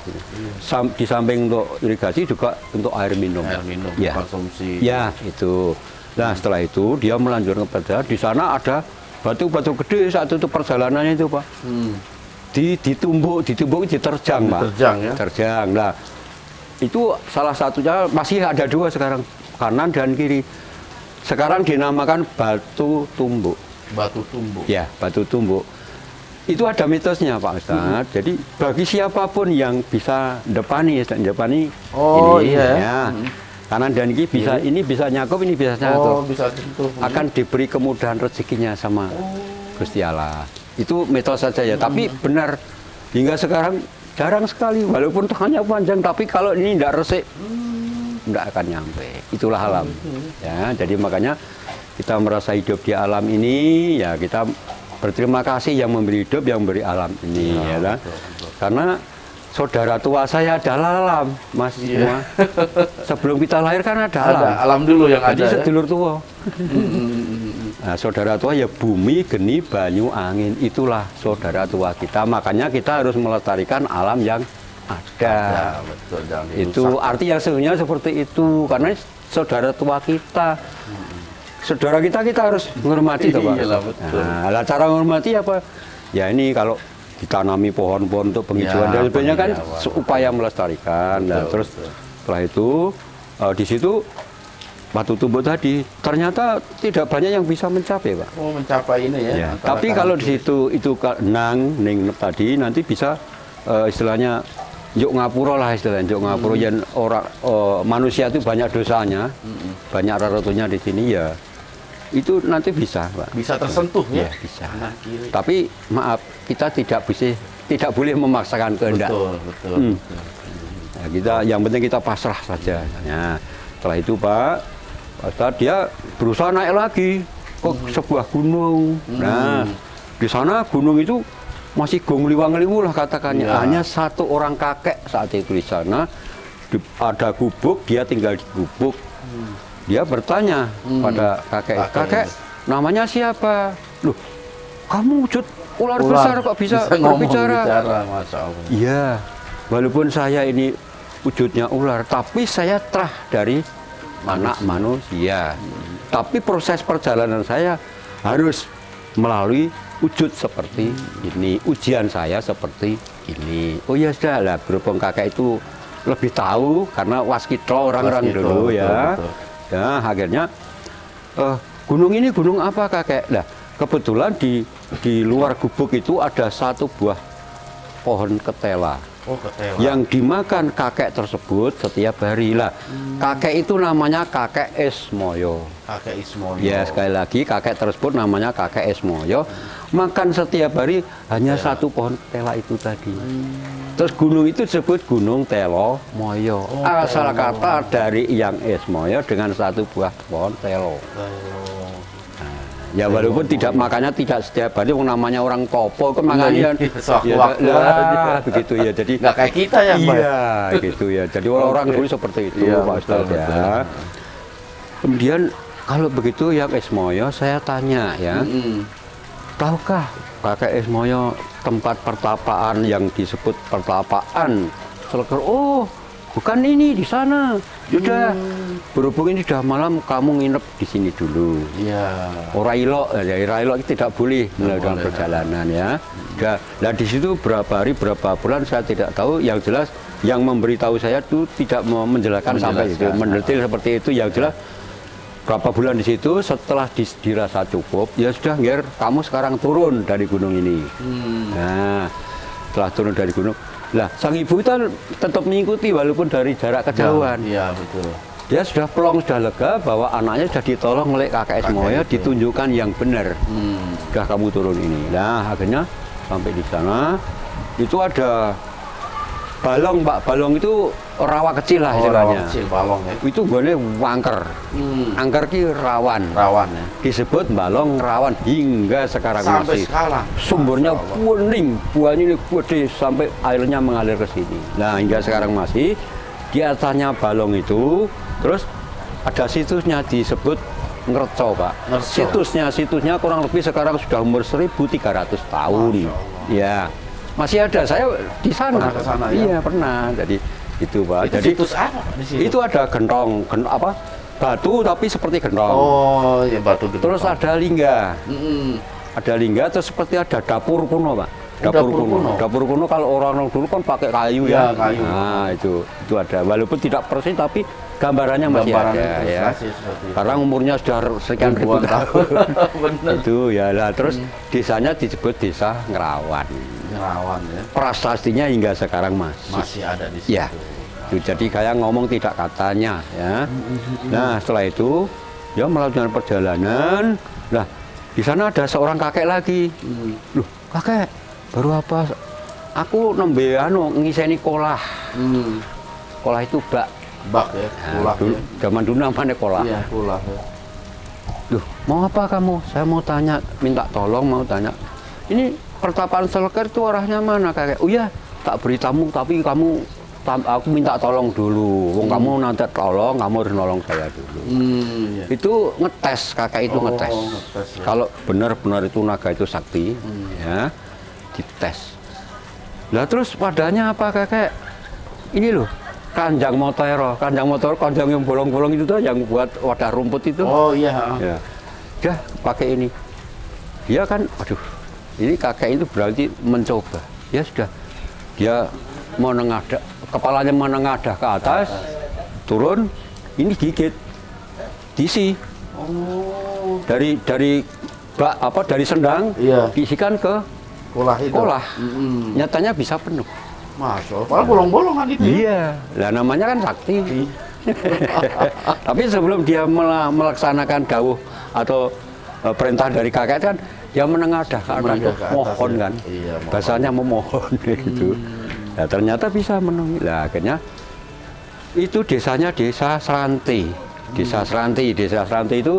Di samping untuk irigasi juga untuk air minum. Air minum, ya. Konsumsi. Ya, itu. Nah, setelah itu dia melanjutkan kepada di sana ada batu-batu gede saat itu perjalanannya itu Pak. Ditumbuk diterjang Pak. Diterjang ya. Terjang. Nah, itu salah satunya, masih ada dua sekarang, kanan dan kiri. Sekarang dinamakan batu tumbuk. Batu tumbuk. Ya, batu tumbuk. Itu ada mitosnya Pak Ustadz. Jadi bagi siapapun yang bisa depani ini, iya. Ya. Kanan dan kiri bisa, ini bisa nyakup, ini bisa nyakup. Bisa tentu. Akan diberi kemudahan rezekinya sama Gusti Allah. Itu mitos saja ya. Tapi benar, hingga sekarang jarang sekali. Walaupun tangannya panjang, tapi kalau ini tidak resik, tidak akan nyampe. Itulah alam. Ya, jadi makanya kita merasa hidup di alam ini, ya kita berterima kasih yang memberi hidup, yang memberi alam ini. Ya, karena saudara tua saya adalah alam, Mas. Semua. Sebelum kita lahir kan ada alam. Alam dulu yang jadi ada. Jadi sedulur tua. Nah, saudara tua ya bumi, geni, banyu, angin. Itulah saudara tua kita. Makanya kita harus melestarikan alam yang ada. Betul, itu arti yang sebenarnya seperti itu. Karena saudara tua kita. Saudara kita harus menghormati, Pak. Nah, cara menghormati apa? Ya ini kalau ditanami pohon-pohon untuk penghijauan dan sebagainya kan upaya melestarikan. Nah, terus setelah itu di situ batu tumbuk tadi ternyata tidak banyak yang bisa mencapai Pak. Oh, mencapai ini ya. Tapi kalau di situ itu ning tadi nanti bisa istilahnya njuk ngapura lah, istilahnya njuk ngapura. Yang orang manusia itu banyak dosanya, banyak raratunya di sini ya. Itu nanti bisa Pak. Bisa tersentuh ya? Bisa. Tapi maaf, kita tidak boleh memaksakan kehendak. Betul. Nah, yang penting kita pasrah saja. Nah, setelah itu Pak Ustadz dia berusaha naik lagi ke sebuah gunung. Nah, di sana gunung itu masih gong liwang-liwu lah katakannya. Hanya satu orang kakek saat itu di sana. Ada gubuk, dia tinggal di gubuk. Dia bertanya pada kakek, namanya siapa? Loh, kamu wujud ular besar kok bisa berbicara? Iya, walaupun saya ini wujudnya ular, tapi saya terah dari anak manusia. Tapi proses perjalanan saya harus melalui wujud seperti ini, ujian saya seperti ini. Oh ya sudah lah, berhubung kakek itu lebih tahu karena waskita orang-orang dulu ya. Betul. Ya, akhirnya gunung ini gunung apa kakek? Nah, kebetulan di luar gubuk itu ada satu buah pohon ketela. Oh, ketela. Yang dimakan kakek tersebut setiap hari lah. Kakek itu namanya kakek Ismoyo. Kakek Ismoyo. Ya, sekali lagi kakek tersebut namanya kakek Ismoyo. Makan setiap hari hanya satu pohon ketela itu tadi. Terus gunung itu disebut Gunung Telo Moyo. Asal kata dari Yang Ismoyo dengan satu buah pohon telo. Ya walaupun makannya tidak setiap hari, namanya orang topo kan makannya begitu ya. Jadi nggak kayak kita ya, Pak. Iya, gitu ya. Jadi orang dulu seperti itu, Pak Ustadz ya. Kemudian kalau begitu Yang Ismoyo saya tanya ya, tahukah kakek Ismoyo tempat pertapaan yang disebut pertapaan Seleker? Oh, bukan ini di sana. Sudah, berhubung ini sudah malam, kamu nginep di sini dulu. Iya. Ora ilok, ya ilok tidak boleh melakukan perjalanan ya. Nah di situ berapa hari, berapa bulan saya tidak tahu. Yang jelas yang memberitahu saya itu tidak mau menjelaskan sampai itu, mendetil seperti itu. Yang jelas berapa bulan di situ, setelah dirasa cukup, ya sudah, Nger, kamu sekarang turun dari gunung ini. Nah, setelah turun dari gunung, lah sang ibu itu tetap mengikuti walaupun dari jarak kejauhan. Iya, betul. Dia sudah plong, sudah lega bahwa anaknya sudah ditolong oleh kakek Ismoyo, ditunjukkan yang benar. Sudah kamu turun ini. Nah, akhirnya sampai di sana, itu ada balong, Pak. Balong itu rawa kecil lah istilahnya. Rawa kecil, balong ya. Itu gue wangker. Angker ki rawan. Rawan ya. Disebut balong rawan hingga sekarang Sampai masih. sekarang. Sumbernya kuning, buahnya ini gede sampai airnya mengalir ke sini. Nah, hingga sekarang masih. Di atasnya balong itu, terus ada situsnya disebut Ngerco, Pak. Ngerco. Situsnya kurang lebih sekarang sudah umur 1.300 tahun. Ya. Masih ada, saya di sana. Pernah ke sana, ya? Iya, pernah. Jadi itu, Pak. Itu Jadi situs apa di situ? itu ada gentong, apa? Batu tapi seperti gentong. Oh, ya batu gentong. Terus ada lingga. Ada lingga, terus seperti ada dapur kuno, Pak. Dapur kuno. Dapur kuno kalau orang dulu kan pakai kayu ya. Kayu. Nah, itu ada. Walaupun tidak persis tapi gambarannya masih ada ya. Karena umurnya sudah sekian ribu tahun. Benar. Itu ya lah. Terus desanya disebut Desa Ngerawan. Ngerawan ya. Prasastinya hingga sekarang Masih ada di situ. Ya. Itu jadi kayak ngomong tidak katanya ya. Nah, setelah itu dia melanjutkan perjalanan. Nah, di sana ada seorang kakek lagi. Loh, kakek, baru apa? Aku nembe ngiseni kolah. Kolah itu bak. Bak ya, kolah. Dulu, zaman dulu namanya kolah. Iya, kolah ya. Duh, mau apa kamu? Saya mau tanya, minta tolong, mau tanya. Ini pertapaan Seleker itu arahnya mana, kakek? Oh iya, tak beritamu, tapi aku minta tolong dulu. Wong kamu nanti tolong, kamu harus nolong saya dulu. Iya. Itu ngetes, kakek itu ngetes. Ngetes ya. Kalau benar-benar itu naga itu sakti, ya, dites. Lah terus padanya apa, kakek? Ini loh, kanjang kanjang yang bolong-bolong itu tuh, yang buat wadah rumput itu. Oh iya. Ya, udah pakai ini. Dia kan, aduh, ini kakek itu berarti mencoba. Ya sudah, dia menengadah, kepalanya menengadah ke atas, turun, ini gigit, diisi. Oh. Dari sendang, Iya. diisikan ke Kolah itu. kolah. Nyatanya bisa penuh. Masuk. Padahal bolong-bolongan itu. Iya, lah namanya kan sakti. Tapi sebelum dia melaksanakan dawuh atau perintah dari kakek kan, dia menengadah ke atas, mohon ya. kan. Iya, mohon. Bahasanya memohon gitu. Nah, ternyata bisa menuhi. Lah akhirnya itu desanya Desa Seranti. Desa Seranti itu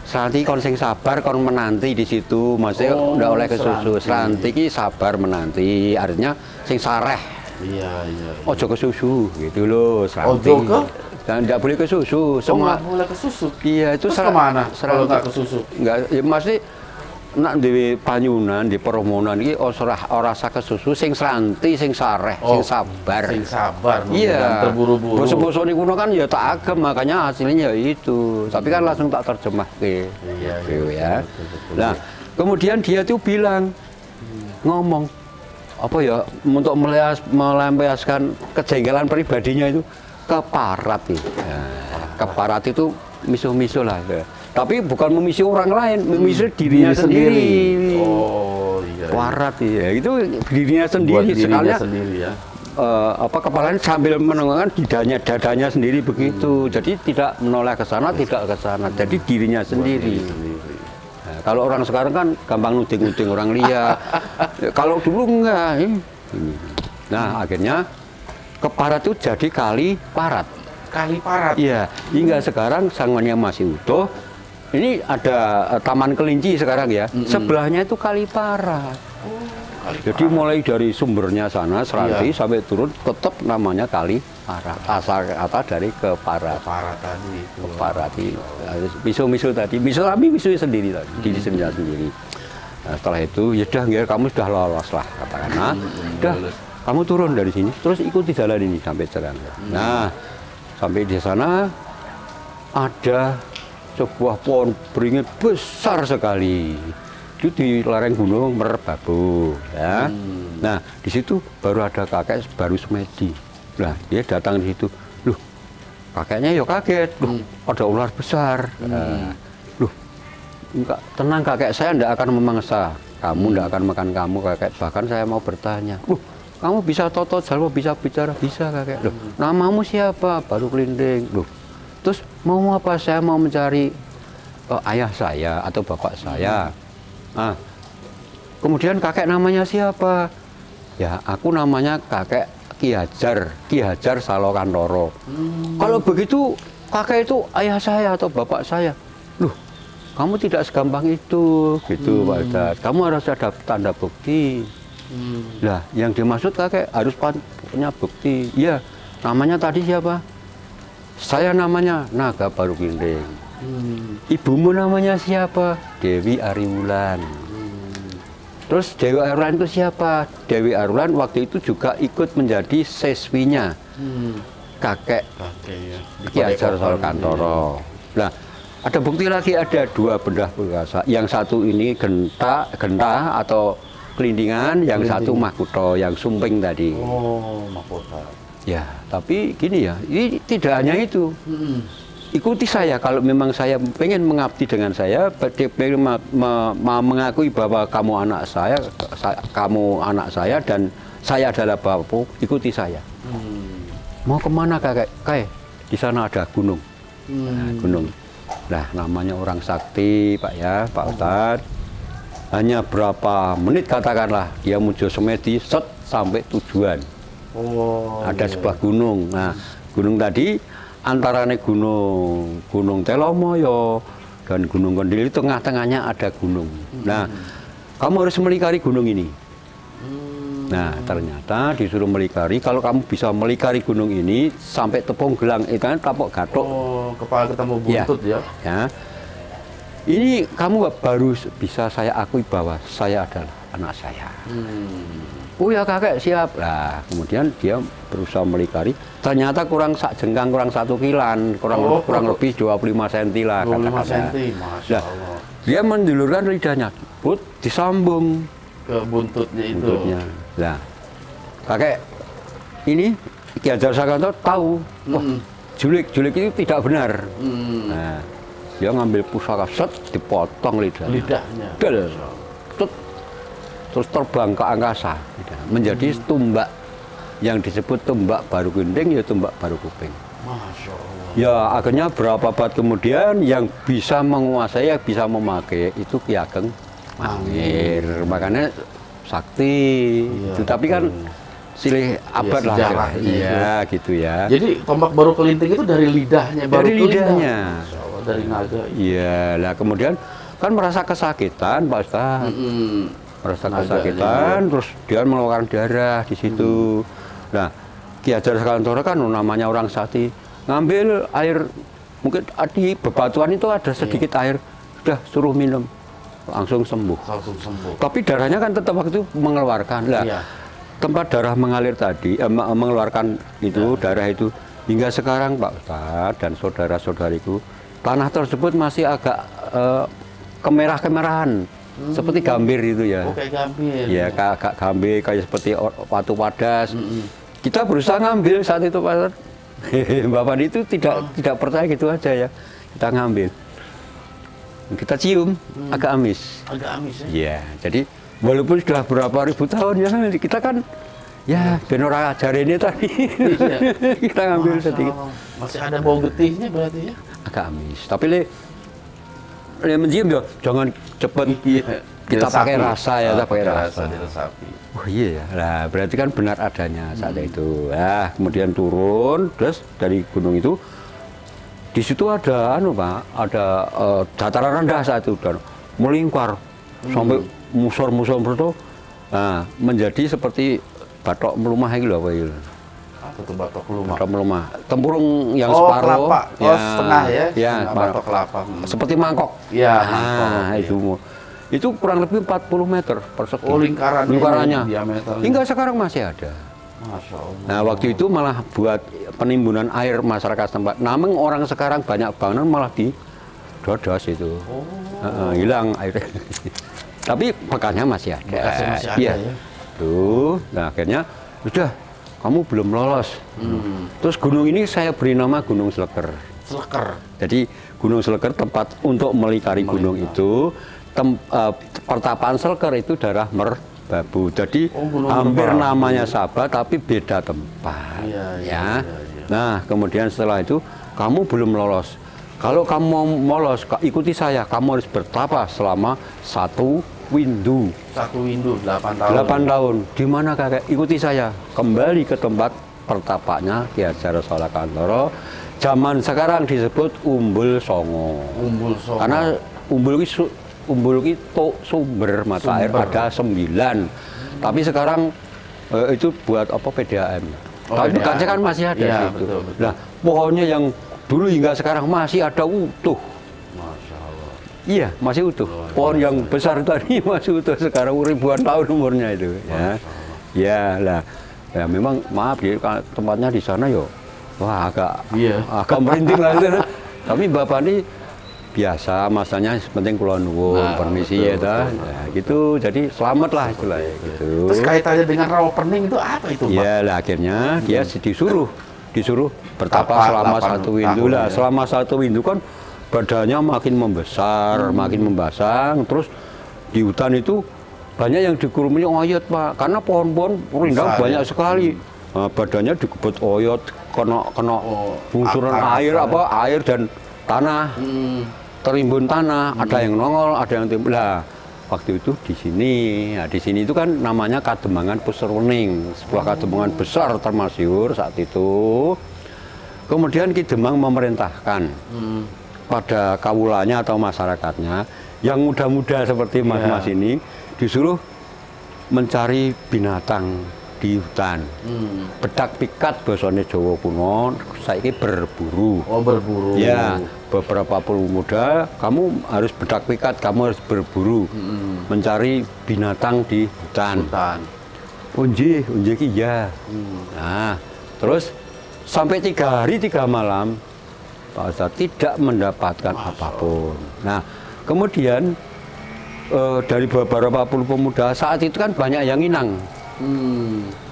Seranti kon sing sabar kon menanti di situ, maksudnya ndak oleh kesusu. Seranti ki sabar menanti, artinya sing sareh. Iya. Ojo kesusu gitu loh, Seranti. Ojo ke? Dan ndak boleh kesusu. Semua nggak boleh kesusu. iya itu Terus kemana kalau nggak kesusu? Enggak, ya mesti nak di panyunan, di permohonan iki ora usah kesusu, sing Seranti, sing sareh, sing sabar. Sing sabar, Iya, terburu-buru. basa-basa niku kan ya tak agem, makanya hasilnya ya itu. Tapi kan langsung tak terjemahke. Iya, Gitu ya. betul. Nah, kemudian dia tuh bilang, ngomong apa ya, untuk melampiaskan kejengkelan pribadinya itu keparat. Nah, keparat itu misuh-misuh lah. Tapi bukan memisi orang lain, memisi dirinya sendiri. Oh iya. Warat ya, itu dirinya sendiri. Buat dirinya Sekalinya sendiri ya. kepalanya sambil menenangkan dadanya sendiri begitu. Jadi tidak menoleh ke sana, tidak ke sana. Jadi dirinya sendiri. Nah, kalau orang sekarang kan gampang nuding-nuding orang liya. Kalau dulu enggak. Nah, akhirnya Keparat itu jadi Kali Parat. Kali Parat. Iya, hingga sekarang sangonnya masih utuh. Ini ada Taman Kelinci sekarang ya. Sebelahnya itu Kali Parat. Jadi mulai dari sumbernya sana Seranti sampai turun tetap namanya Kali Parat. Asal kata dari Keparat. Parat tadi. Keparat itu. Miso tadi. Miso sendiri tadi. Diri sendiri. Nah, setelah itu ya udah kamu sudah lolos lah katakanlah. Udah kamu turun dari sini terus ikuti jalan ini sampai Serangga. Nah, sampai di sana ada sebuah pohon beringin besar sekali. Itu di lereng gunung Merbabu ya. Nah, di situ baru ada kakek baru semedi. Nah, dia datang di situ. Loh, kakeknya ya kaget. Loh, ada ular besar. Loh, enggak, tenang kakek, saya enggak akan memangsa. Kamu enggak akan makan kamu kakek. Bahkan saya mau bertanya. Loh, kamu bisa toto jalwa, bisa bicara, bisa kakek. Loh, namamu siapa? Baru Kelinding. Loh, terus mau apa? Saya mau mencari ayah saya atau bapak saya. Nah, kemudian kakek namanya siapa? Ya, aku namanya kakek Ki Hajar Salokantoro. Kalau begitu, kakek itu ayah saya atau bapak saya. Loh, kamu tidak segampang itu, gitu Pak Ustadz. Kamu harus ada tanda bukti. Nah, yang dimaksud kakek harus punya bukti. Iya, namanya tadi siapa? Saya namanya Naga Baru Kelinding. Ibumu namanya siapa? Dewi Ariwulan. Terus Dewi Ariwulan itu siapa? Dewi Ariwulan waktu itu juga ikut menjadi seswinya kakek Ki Hajar Salokantoro. Nah, ada bukti lagi, ada dua benda perkasa. Yang satu ini genta atau Kelindingan, yang satu Mahkota, yang Sumping tadi. Oh, Mahkota. Ya, tapi gini ya, ini tidak hanya itu. Ikuti saya, kalau memang saya pengen mengabdi dengan saya, pengen mengakui bahwa kamu anak saya dan saya adalah bapakmu, ikuti saya. Mau kemana kakek? Kakek, di sana ada gunung. Nah, gunung. Nah, namanya orang sakti, Pak ya, Pak Ustadz. Hanya berapa menit katakanlah dia muncul semedi set sampai tujuan. Ada sebuah gunung. Nah, gunung tadi antaranya gunung Telomoyo dan Gunung Kendil, tengah-tengahnya ada gunung. Nah, kamu harus melingkari gunung ini. Nah, ternyata disuruh melingkari. Kalau kamu bisa melingkari gunung ini sampai Tepung Gelang, itu kan Tapok Gatok. Oh, kepala ketemu buntut ya. Ya. Ini kamu baru bisa saya akui bahwa saya adalah anak saya. Oh ya kakek, siap. Nah, kemudian dia berusaha melingkari. Ternyata kurang sak jengkang, kurang 1 kilan, kurang lebih 25 cm lah. 25 cm, Masya Allah. Dia menjulurkan lidahnya, disambung ke buntutnya itu. Nah, kakek ini Ki Hajar Salokantoro tahu, wah, julik itu tidak benar. Nah, dia ngambil pusaka set, dipotong lidahnya. Del, terus terbang ke angkasa, menjadi tumbak yang disebut Tumbak Baru Kelinding, ya Tumbak Baru Kuping. Masya Allah. Ya, akhirnya berapa abad kemudian yang bisa menguasai, yang bisa memakai itu Ki Ageng Mangir. Makanya sakti. Tapi kan silih abad lah. Iya, gitu ya. Jadi Tombak Baru Kelinding itu dari lidahnya. Dari lidahnya. Dari naga. Iya, lah kemudian kan merasa kesakitan, Pak Ustadz. Merasa kesakitan, terus dia mengeluarkan darah di situ. Nah, Ki Hajar Salokantoro kan namanya orang sakti, ngambil air, mungkin di bebatuan itu ada sedikit air, sudah suruh minum, langsung sembuh. Tapi darahnya kan tetap waktu itu mengeluarkan. Lah, tempat darah mengalir tadi, mengeluarkan itu darah itu hingga sekarang Pak Ustadz dan saudara-saudariku, tanah tersebut masih agak kemerah-kemerahan. Seperti gambir itu ya. Kayak gambir. Ya, agak gambir, kayak seperti Watu Padas. Kita berusaha ngambil saat itu Pak. Bapak itu tidak percaya gitu aja ya. Kita ngambil. kita cium agak amis. Agak amis ya. Iya, jadi walaupun sudah berapa ribu tahun ya kita kan ya benora jari ini tadi Iya. kita ngambil Masya sedikit. Allah. Masih ada bau getihnya berarti ya. Agak amis. Tapi le mencium ya jangan cepet Iya. kita pakai rasa ya, kita pakai Pakai rasa. diresapi. Oh iya ya, nah berarti kan benar adanya saat itu. Ya, kemudian turun, terus dari gunung itu, di situ ada, Pak, ada dataran rendah saat itu dan melingkar sampai musor-musor itu, nah, menjadi seperti batok melumah itu apa itu? Apa tuh batok lumah? Batok melumah, tempurung yang Oh, separuh, kelapa. Oh, setengah ya? ya, Setengah separuh. batok kelapa. Seperti mangkok. Iya, Nah, mangkok, itu kurang lebih 40 meter persegi. Oh, lingkarannya, diameternya. Hingga sekarang masih ada. Masya Allah. Nah, waktu itu malah buat penimbunan air masyarakat setempat. Namun orang sekarang banyak banget malah di dodos itu. Hilang air. Tapi bekasnya masih ada. Bekasnya masih ada Iya. ya. Tuh, nah akhirnya sudah kamu belum lolos. Terus gunung ini saya beri nama Gunung Seleker. Seleker. Jadi Gunung Seleker tempat untuk melingkari gunung itu. Pertapaan Seleker itu daerah Merbabu. Jadi Gunung hampir Merbabu. namanya sahabat tapi beda tempat. Iya, iya, Ya. iya. Nah, kemudian setelah itu kamu belum lolos. Kalau kamu mau lolos, ikuti saya. Kamu harus bertapa selama 1 windu. 1 windu 8 tahun. 8 tahun. Di mana kakek? Ikuti saya. Kembali ke tempat pertapanya Ki Hajar Salakantoro. Zaman sekarang disebut Umbul Songo. Umbul Songo. Karena umbul itu sumber mata air ada 9. Tapi sekarang itu buat apa PDAM. Oh, Tapi PDAM. bekasnya kan masih ada Iya, di situ. betul, betul. Nah, pohonnya yang dulu hingga sekarang masih ada utuh. Masya Allah. Iya, masih utuh. Pohon yang besar tadi masih utuh sekarang ribuan tahun umurnya itu. Ya, ya lah. Ya memang maaf ya tempatnya di sana yo. Wah agak merinding lah itu. Tapi bapak ini biasa, masanya penting kula nuwun permisi ya dah. Ya, gitu. Jadi selamat lah istilahnya gitu. Terus kaitannya dengan rawa pening itu apa itu, Pak? Ya lah akhirnya dia disuruh bertapa selama 1 windu lah. Ya. Selama 1 windu kan badannya makin membesar, makin membasang. Terus di hutan itu banyak yang dikurumi oyot, Pak. Karena pohon-pohon rindang banyak sekali. Nah, badannya digebet oyot, kena bungsuran air air dan tanah. Terimbun tanah, ada yang nongol, ada yang timbul. Lah, waktu itu di sini itu kan namanya Kademangan Puserwening, sebuah kademangan besar termasyhur saat itu. Kemudian Ki Demang memerintahkan pada kawulanya atau masyarakatnya yang muda-muda seperti mas-mas ini disuruh mencari binatang di hutan. Bedak pikat basane Jawa kuno, saiki berburu. Oh, berburu. Ya, beberapa pemuda, kamu harus bedak pikat, kamu harus berburu, mencari binatang di hutan. Unji ki ya. Nah, terus sampai 3 hari 3 malam, Pak Ustadz tidak mendapatkan apapun. Nah, kemudian dari beberapa puluh pemuda saat itu kan banyak yang nginang.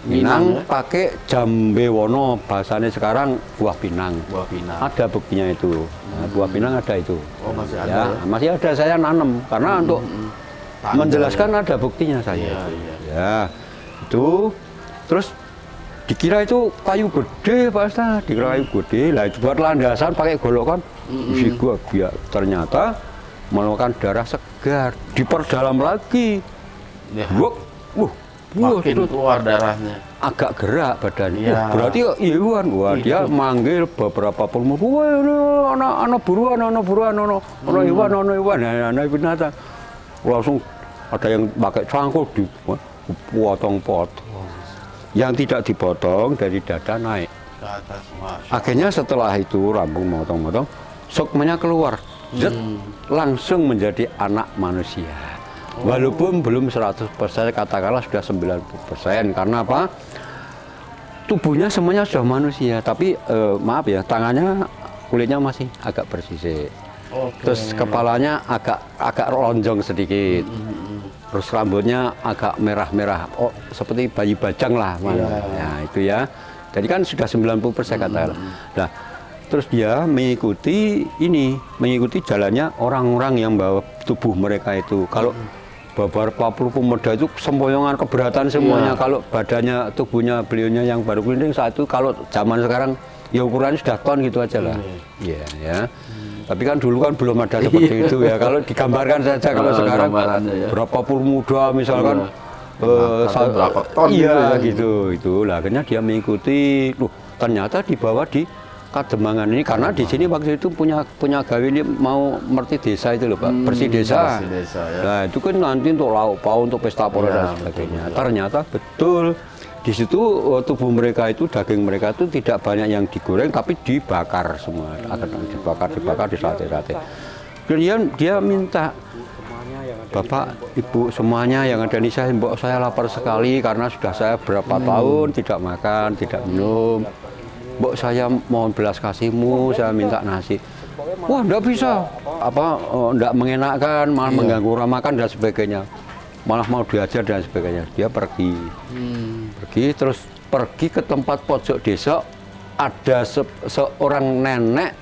Pinang pakai jambe wono, bahasanya sekarang buah pinang. Buah pinang. Ada buktinya itu. Nah, buah pinang ada itu. Oh, masih ada. Ya, masih ada, saya nanam karena untuk menjelaskan ada buktinya saya. Iya, Itu. Ya. Itu terus dikira itu kayu gede, Pak Ustaz. Dikira kayu gede. Lah itu buat landasan pakai golokan. Isi gua biar ternyata menemukan darah segar. Diperdalam lagi. Ya. itu Makin keluar darahnya. agak gerak badannya. Iya. Berarti Iwan, wah dia manggil beberapa pemuda, wah anak buruan, anak Iwan, anak binatang. Langsung ada yang pakai cangkul dipotong-potong. Yang tidak dipotong dari dada naik. Ke atas, Mas. Akhirnya setelah itu rambung motong-motong, sukmanya keluar, langsung menjadi anak manusia. Walaupun belum 100%, katakanlah sudah 90%. Karena apa? Tubuhnya semuanya sudah manusia, tapi maaf ya, tangannya, kulitnya masih agak bersisik. Terus kepalanya agak lonjong sedikit. Terus rambutnya agak merah-merah, seperti bayi bajang lah. Ya, itu ya. Jadi kan sudah 90% katakanlah. Nah, Terus dia mengikuti jalannya orang-orang yang bawa tubuh mereka itu. Kalau Babar Papua Pemuda itu sempoyongan keberatan semuanya. Kalau badannya, tubuhnya beliaunya yang baru kelinting saat itu, kalau zaman sekarang ya ukurannya sudah ton gitu aja lah. Iya, ya. Tapi kan dulu kan belum ada seperti itu ya. Kalau digambarkan saja, kalau sekarang berapa pemuda misalkan berapa ton gitu. Itulah akhirnya dia mengikuti. Loh, ternyata dibawa di Kademangan ini karena di sini waktu itu punya gawe ini mau merti desa itu loh Pak, bersih desa. Ya. Nah itu kan nanti untuk lauk pauk, untuk pesta pora dan sebagainya. Ternyata betul di situ tubuh mereka itu, daging mereka itu tidak banyak yang digoreng tapi dibakar semua, akan dibakar di sate-sate. Kemudian dia minta, Bapak, Ibu semuanya yang ada di saya, mbok saya lapar sekali karena sudah saya berapa tahun tidak makan, tidak minum. Mbok saya mohon belas kasihmu, saya minta nasi. Wah, enggak bisa. Enggak mengenakan, malah mengganggu orang makan dan sebagainya. Malah mau diajar dan sebagainya. Dia pergi. Terus pergi ke tempat pojok desa, ada seorang nenek,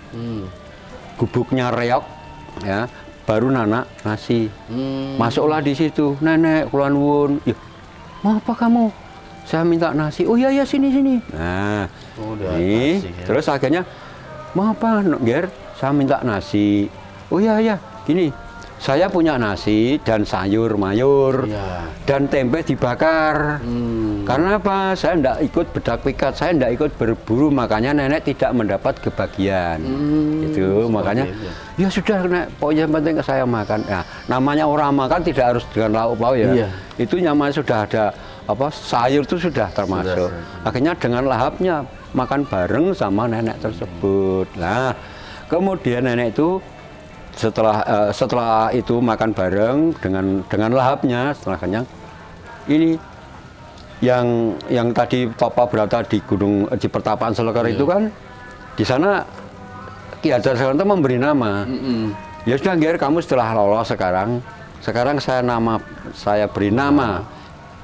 gubuknya reok, ya, baru nanak nasi. Masuklah di situ, nenek, kula nuwun. Mau apa kamu? Saya minta nasi. Oh iya sini. Nah, ini terus akhirnya mau apa, Ger? Saya minta nasi. Oh iya, gini. Saya punya nasi dan sayur mayur dan tempe dibakar. Karena apa? Saya tidak ikut bedak pikat, saya tidak ikut berburu, makanya nenek tidak mendapat kebagian. Itu makanya ya sudah, Nek, pokoknya yang penting saya makan. Nah, namanya orang makan tidak harus dengan lauk pauk ya. Itu nyaman sudah ada sayur itu sudah termasuk. Akhirnya dengan lahapnya makan bareng sama nenek tersebut. Nah, kemudian nenek itu setelah itu makan bareng dengan lahapnya, setelah kenyang, ini yang tadi Papa berada di Pertapaan Selekar itu kan, di sana Ki Hajar Saswanto memberi nama. Ya sudah, Ger, kamu setelah lolos sekarang saya beri nama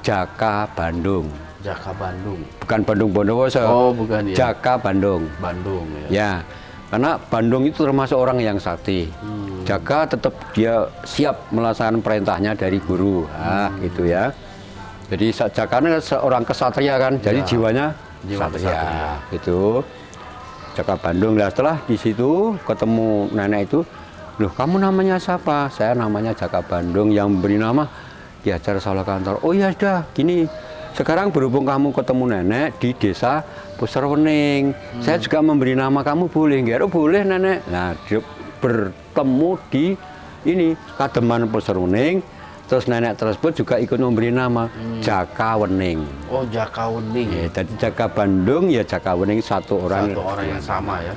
Jaka Bandung. Jaka Bandung. Bukan Bandung Bondowoso. Oh, bukan ya. Jaka Bandung. Bandung ya. Ya. Karena Bandung itu termasuk orang yang sakti. Jaka tetap dia siap melaksanakan perintahnya dari guru. Gitu ya. Jadi Jaka ini seorang kesatria kan, jadi jiwanya satria. Gitu. Jaka Bandung. Nah, setelah di situ ketemu nenek itu, loh, kamu namanya siapa? Saya namanya Jaka Bandung, yang beri nama Ki Hajar Salokantor. Oh ya sudah, gini. Sekarang berhubung kamu ketemu nenek di desa Pusarwening, saya juga memberi nama kamu, boleh nggak? Oh, boleh, Nenek. Nah, bertemu di Kademan Pusarwening, terus nenek tersebut juga ikut memberi nama Jaka Wening. Oh, Jaka Wening. Ya, jadi Jaka Bandung ya Jaka Wening, satu orang yang sama ya.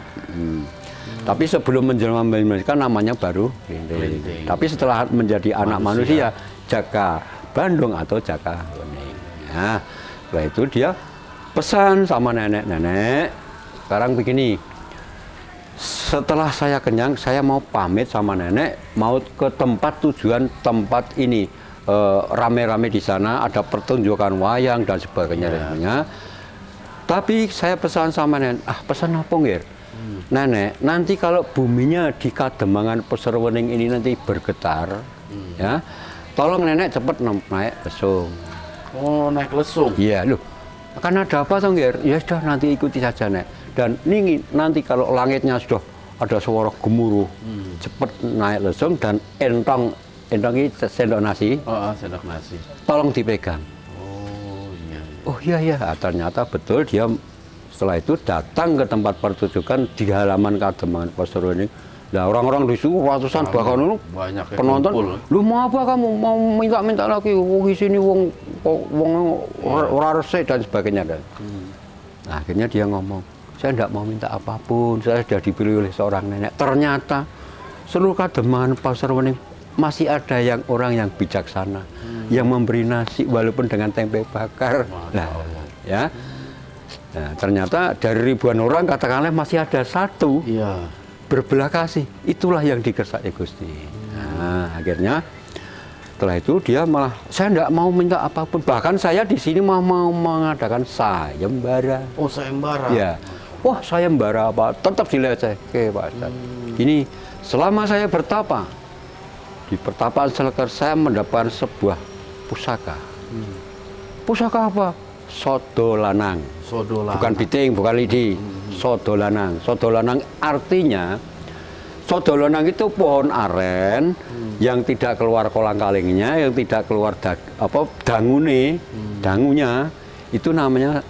Tapi sebelum menjelma mereka namanya baru Linting. Tapi setelah menjadi anak manusia, Jaka Bandung atau Jaka Wening. Nah, setelah itu dia pesan sama nenek, sekarang begini, setelah saya kenyang, saya mau pamit sama nenek, mau ke tujuan tempat ini, rame-rame di sana, ada pertunjukan wayang dan sebagainya. Tapi saya pesan sama nenek, pesan apa nggih? Nenek, nanti kalau buminya di Kademangan Pusarwening ini nanti bergetar, ya, tolong nenek cepat naik lesung. Oh, naik lesung? Iya, loh. Akan ada apa toh, Ger? Ya sudah, nanti ikuti saja, Nek. Dan nanti kalau langitnya sudah ada suara gemuruh, cepat naik lesung dan entong ini sendok nasi. Oh, sendok nasi. Tolong dipegang. Oh, iya. Oh iya. Ternyata betul dia setelah itu datang ke tempat pertunjukan di halaman Kademangan Pusarwening. Nah, orang-orang di situ ratusan bahkan banyak penonton. Lu mau apa kamu? Mau minta lagi? Di sini wong ora resik dan sebagainya. Nah, akhirnya dia ngomong, saya tidak mau minta apapun. Saya sudah dipilih oleh seorang nenek. Ternyata seluruh Kademangan Pusarwening masih ada orang yang bijaksana, yang memberi nasi walaupun dengan tempe bakar. Nah, ya. Nah, ternyata dari ribuan orang katakanlah masih ada satu. Iya. Berbelah kasih, itulah yang dikersaki Gusti. Nah, akhirnya setelah itu dia malah, saya tidak mau minta apapun. Bahkan saya di sini mau mengadakan sayembara. Oh, sayembara. Ya, Wah, saya membara apa? Tetap dilecehke, Pak Ustaz. Ini selama saya bertapa di pertapaan Selekar, saya mendapatkan sebuah pusaka. Pusaka apa? Sodo lanang. Sodo lanang. Bukan biting, bukan lidi. Sodo lanang. Sodo lanang artinya sodo lanang itu pohon aren yang tidak keluar kolang-kalingnya, yang tidak keluar dangunya, itu namanya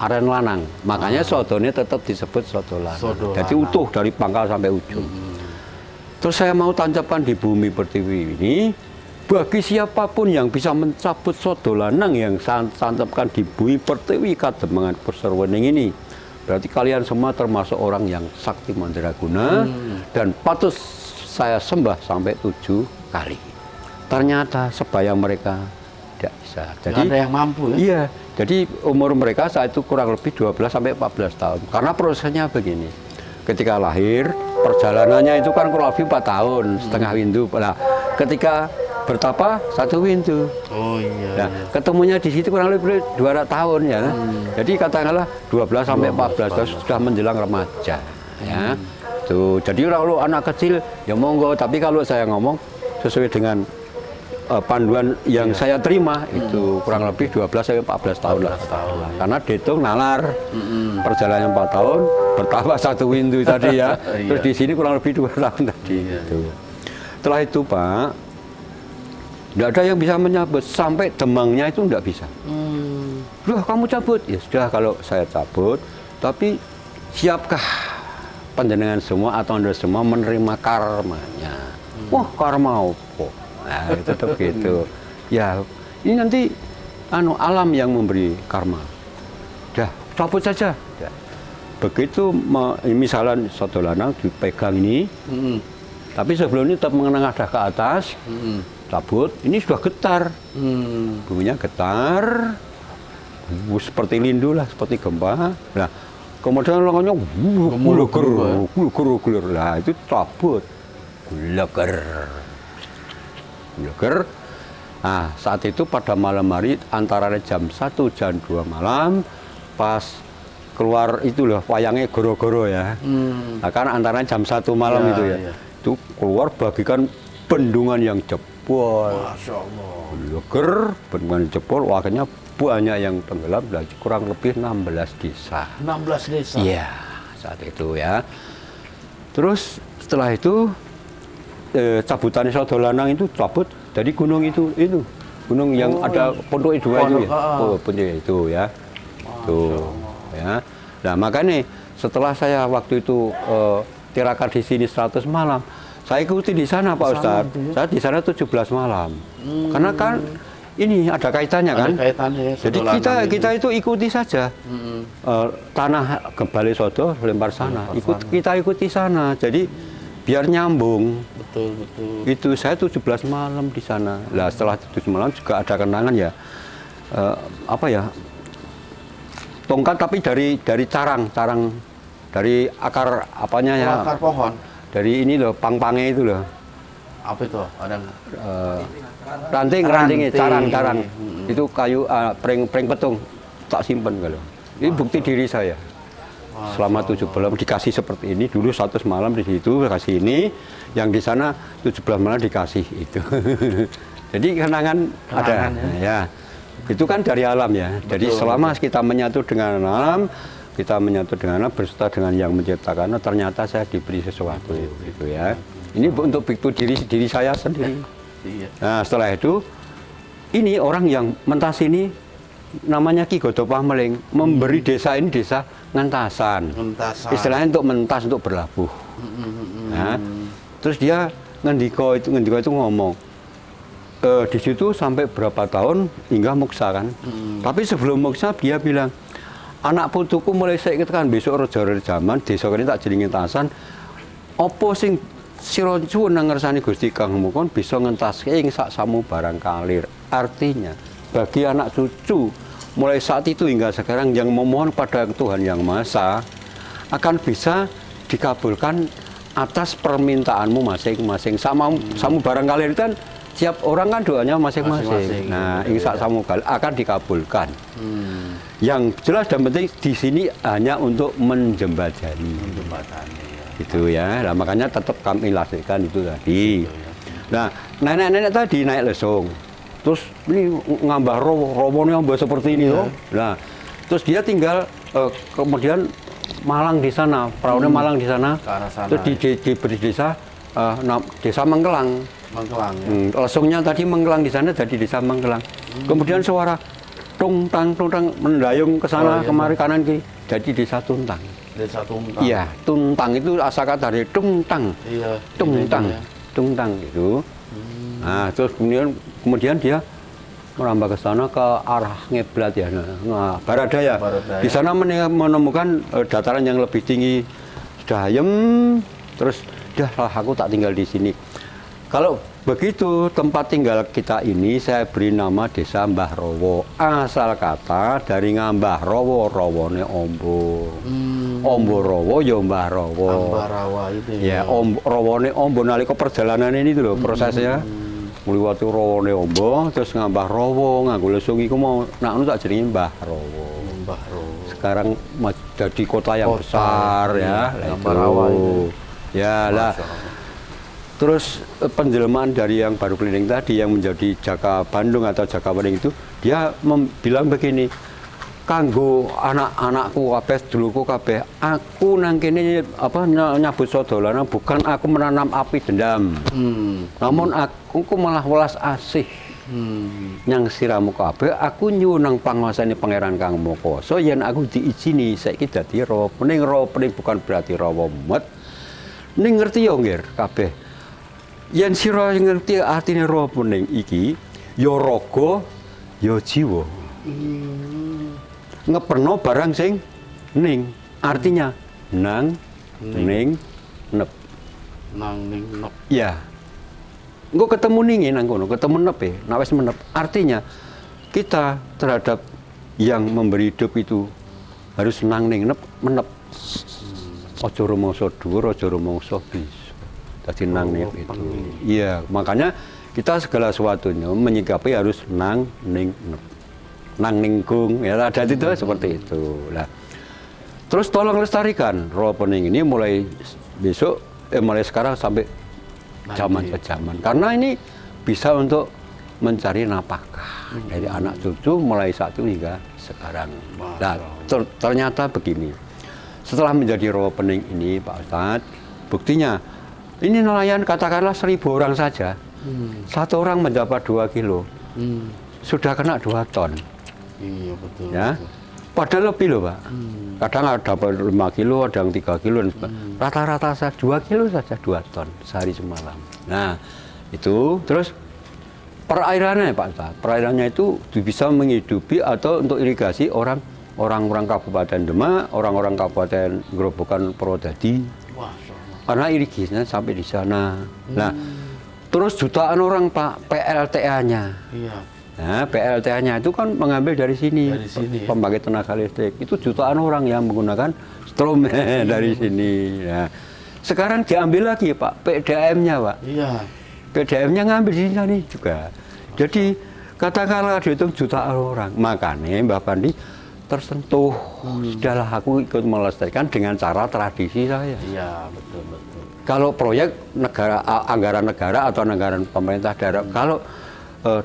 aren lanang. Makanya sodone tetap disebut sodo lanang. Jadi utuh dari pangkal sampai ujung. Terus saya mau tancapkan di bumi pertiwi ini, bagi siapapun yang bisa mencabut sodo lanang yang saya tancapkan di bumi pertiwi Kademangan Puserwening ini, berarti kalian semua termasuk orang yang sakti mandraguna dan patut saya sembah sampai 7 kali. Ternyata sebaya mereka tidak bisa. Jadi ada yang mampu ya? Iya, jadi umur mereka saat itu kurang lebih 12 sampai 14 tahun. Karena prosesnya begini. Ketika lahir, perjalanannya itu kan kurang lebih 4 tahun, setengah windu. Nah, ketika bertapa 1 windu. Oh iya. Nah, ketemunya di situ kurang lebih 200 tahun ya. Jadi katakanlah 12 sampai 14 tahun sudah menjelang remaja ya. Tuh, jadi kalau anak kecil ya monggo, tapi kalau saya ngomong sesuai dengan panduan yang saya terima itu kurang lebih 12 sampai 14 tahun lah. Karena dihitung nalar. Perjalanan 4 tahun, bertambah 1 windu tadi ya. Terus di sini kurang lebih 2 tahun tadi. Gitu. Setelah itu Pak, tidak ada yang bisa menyabut sampai demangnya itu tidak bisa. Loh, kamu cabut? Ya sudah, kalau saya cabut, tapi siapkah panjenengan semua atau Anda semua menerima karmanya? Wah, karma apa? Nah, tetap gitu. Ya, ini nanti alam yang memberi karma. Dah, cabut saja. Ya. Begitu misalnya sodo lanang dipegang ini, tapi sebelum ini tetap menengadah ke atas, cabut, ini sudah getar. Bunyinya getar, seperti lindu lah, seperti gempa. Nah, kemudian lengannya guler. Nah, itu cabut. Guleger. Nah, saat itu pada malam hari antara jam 1 jam 2 malam pas keluar itu loh wayangnya goro-goro ya. Nah, kan antara jam 1 malam itu ya. Itu keluar bagikan bendungan yang jebol. Masya Allah. Guleger, bendungan yang jebol, akhirnya banyak yang tenggelam, kurang lebih 16 desa. 16 desa? Iya, saat itu ya. Terus setelah itu cabutan sodo lanang itu cabut dari gunung itu gunung yang ada pondok dua itu ya. Pondok itu ya. Tuh ya. Nah, makanya setelah saya waktu itu tirakat di sini 100 malam, saya ikuti di sana Pak Ustadz. Saya di sana 17 malam. Karena kan ini ada kaitannya kan. Kaitannya, jadi kita itu ikuti saja. Tanah kembali sodo lempar sana. Kita ikuti sana. Jadi biar nyambung. Betul. Itu saya 17 malam di sana. Lah setelah 17 malam juga ada kenangan ya. Apa ya? Tongkat tapi dari carang dari akar apanya ya? Akar pohon. Dari ini loh, pang-pangnya itu loh. Apa itu? Ada ranting, carang. Itu kayu pring petung tak simpen kalau. Ini bukti diri saya. Selama 7 malam dikasih seperti ini, dulu 100 malam di situ kasih ini, yang di sana 17 malam dikasih itu. Jadi kenangan ada ya. Itu kan dari alam ya. Jadi selama kita menyatu dengan alam, berserta dengan yang menciptakan, ternyata saya diberi sesuatu itu ya. Ini untuk diri saya sendiri. Nah, setelah itu ini orang yang mentas ini namanya Ki Godo Pameling memberi desa ini desa ngentasan. Istilahnya untuk mentas, untuk berlabuh. Nah, terus dia ngendiko itu ngomong di situ sampai berapa tahun hingga muksa kan. Tapi sebelum muksa dia bilang, anak putuku mulai saya kan besok rojo zaman desa ini tak jadi ngentasan. Opo sing sira suwun nang ngersani Gusti Kang Mukon bisa ngentaske ing sak samu barang kalir. Artinya bagi anak cucu mulai saat itu hingga sekarang yang memohon pada Tuhan Yang Maha Esa akan bisa dikabulkan atas permintaanmu masing-masing. Samu barang kalir itu kan tiap orang kan doanya masing-masing. Nah, ing sak samu akan dikabulkan. Yang jelas dan penting di sini hanya untuk menjembatani. Menjembatani ya. Gitu ya. Nah, makanya tetap kami lasihkan itu tadi. Nah, nenek-nenek tadi naik lesung. Terus ini ngambah rowonya seperti ini loh. Nah, terus dia tinggal kemudian malang di sana, perahunya malang di sana. Ke arah sana. Terus di desa desa Mengkelang. Mengkelang ya. Lesungnya tadi Mengkelang di sana jadi desa Mengkelang. Kemudian suara tung tang mendayung ke sana kemari kanan kiri jadi desa Tuntang. Desa Tuntang. Iya, Tuntang itu asal kata dari tungtang. Iya. Tungtang. Ya. Tungtang gitu. Nah, terus kemudian dia merambah ke sana ke arah Ngiblat ya. Nah, Baradaya. Di sana menemukan dataran yang lebih tinggi. Sudah ayem, terus dah aku tak tinggal di sini. Kalau begitu tempat tinggal kita ini saya beri nama Desa Mbah Rowo. Asal kata dari ngambah Rowo, Rowone Ombo. Ombo Rowo ya Mbah Rowo. Mbah Rawa itu ya. Rowone Ombo nalika perjalanan ini tuh loh prosesnya. Muliwati Rowone Ombo terus ngambah Rowo nganggo lesung iku mau nak tak jenenge Mbah Rowo. Mbah Rowo. Sekarang jadi kota yang besar ya. Mbah Rawa itu. Ya lah. Terus penjelmaan dari yang baru keliling tadi yang menjadi Jaka Bandung atau Jaka Waring itu dia bilang begini, kanggo anak-anakku kabeh duluku kabeh aku nang kene nyabut sodolana bukan aku menanam api dendam. Namun aku malah welas asih. Yang siramu kabeh aku nyuwun nang panguasane Pangeran Kang Mokasa yen aku diizini saiki dadi rawa pening bukan berarti rawa met ning ngerti yo nggih kabeh. Yen sira ngerti artine rawa pening iki ya raga ya jiwa. Ngeperno barang sing ning artinya nang ning nep. Nang ning nep. Ya. Engko ketemu ningi nang kono, ketemu nep nek wis menep. Artinya kita terhadap yang memberi hidup itu harus nang ning nep menep. Aja rumangsa dhuwur, aja rumangsa bisa. Dadi nang ning itu. Iya, makanya kita segala sesuatunya menyikapi harus nang ning nep. Nang ningkung ya ada itu seperti itu. Nah, terus tolong lestarikan rawa pening ini mulai besok mulai sekarang sampai zaman ke zaman karena ini bisa untuk mencari napakah dari anak cucu mulai saat itu hingga sekarang. Nah, ternyata begini. Setelah menjadi rawa pening ini Pak Ustadz, buktinya ini nelayan katakanlah 1000 orang saja. Satu orang mendapat 2 kilo. Sudah kena 2 ton. Iya betul. Ya, padahal lebih loh Pak. Kadang ada dapat 5 kilo, ada yang 3 kilo. Rata-rata saja 2 kilo saja 2 ton sehari semalam. Nah, itu terus perairannya Pak Ustadz. Perairannya itu bisa menghidupi atau untuk irigasi orang-orang Kabupaten Demak, orang-orang Kabupaten Grobogan Purwodadi. Karena irigasinya sampai di sana. Nah, terus jutaan orang Pak PLTA-nya. Iya. Nah, PLTA-nya itu kan mengambil dari sini, pembangkit tenaga listrik. Itu jutaan orang yang menggunakan strom dari sini. Nah, sekarang diambil lagi Pak, PDAM-nya Pak. Iya. PDAM-nya ngambil di sini juga. Jadi katakanlah dihitung jutaan orang. Makanya Mbak Pandi tersentuh. Sudahlah aku ikut melestarikan dengan cara tradisi saya. Iya, betul. Kalau proyek negara, anggaran negara atau anggaran pemerintah daerah, kalau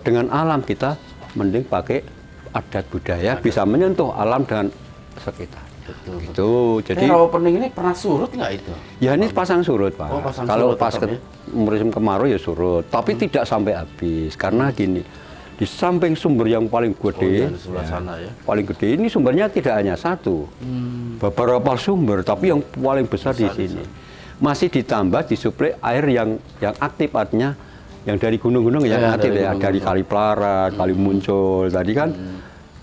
dengan alam kita mending pakai adat budaya bisa menyentuh alam dan sekitar. Betul. Gitu. Jadi rawa pening ini pernah surut nggak itu? Ya ini pasang surut Pak. Oh, pasang kalau surut pas musim kemarau ya surut, tapi tidak sampai habis karena gini. Di samping sumber yang paling gede, di sebelah sana ya. Paling gede ini sumbernya tidak hanya satu, beberapa sumber, tapi yang paling besar di sini. Masih ditambah disuplai air yang aktif artinya. Yang dari gunung-gunung yang aktif ya, dari Kali Pelarat, Kali Muncul, tadi kan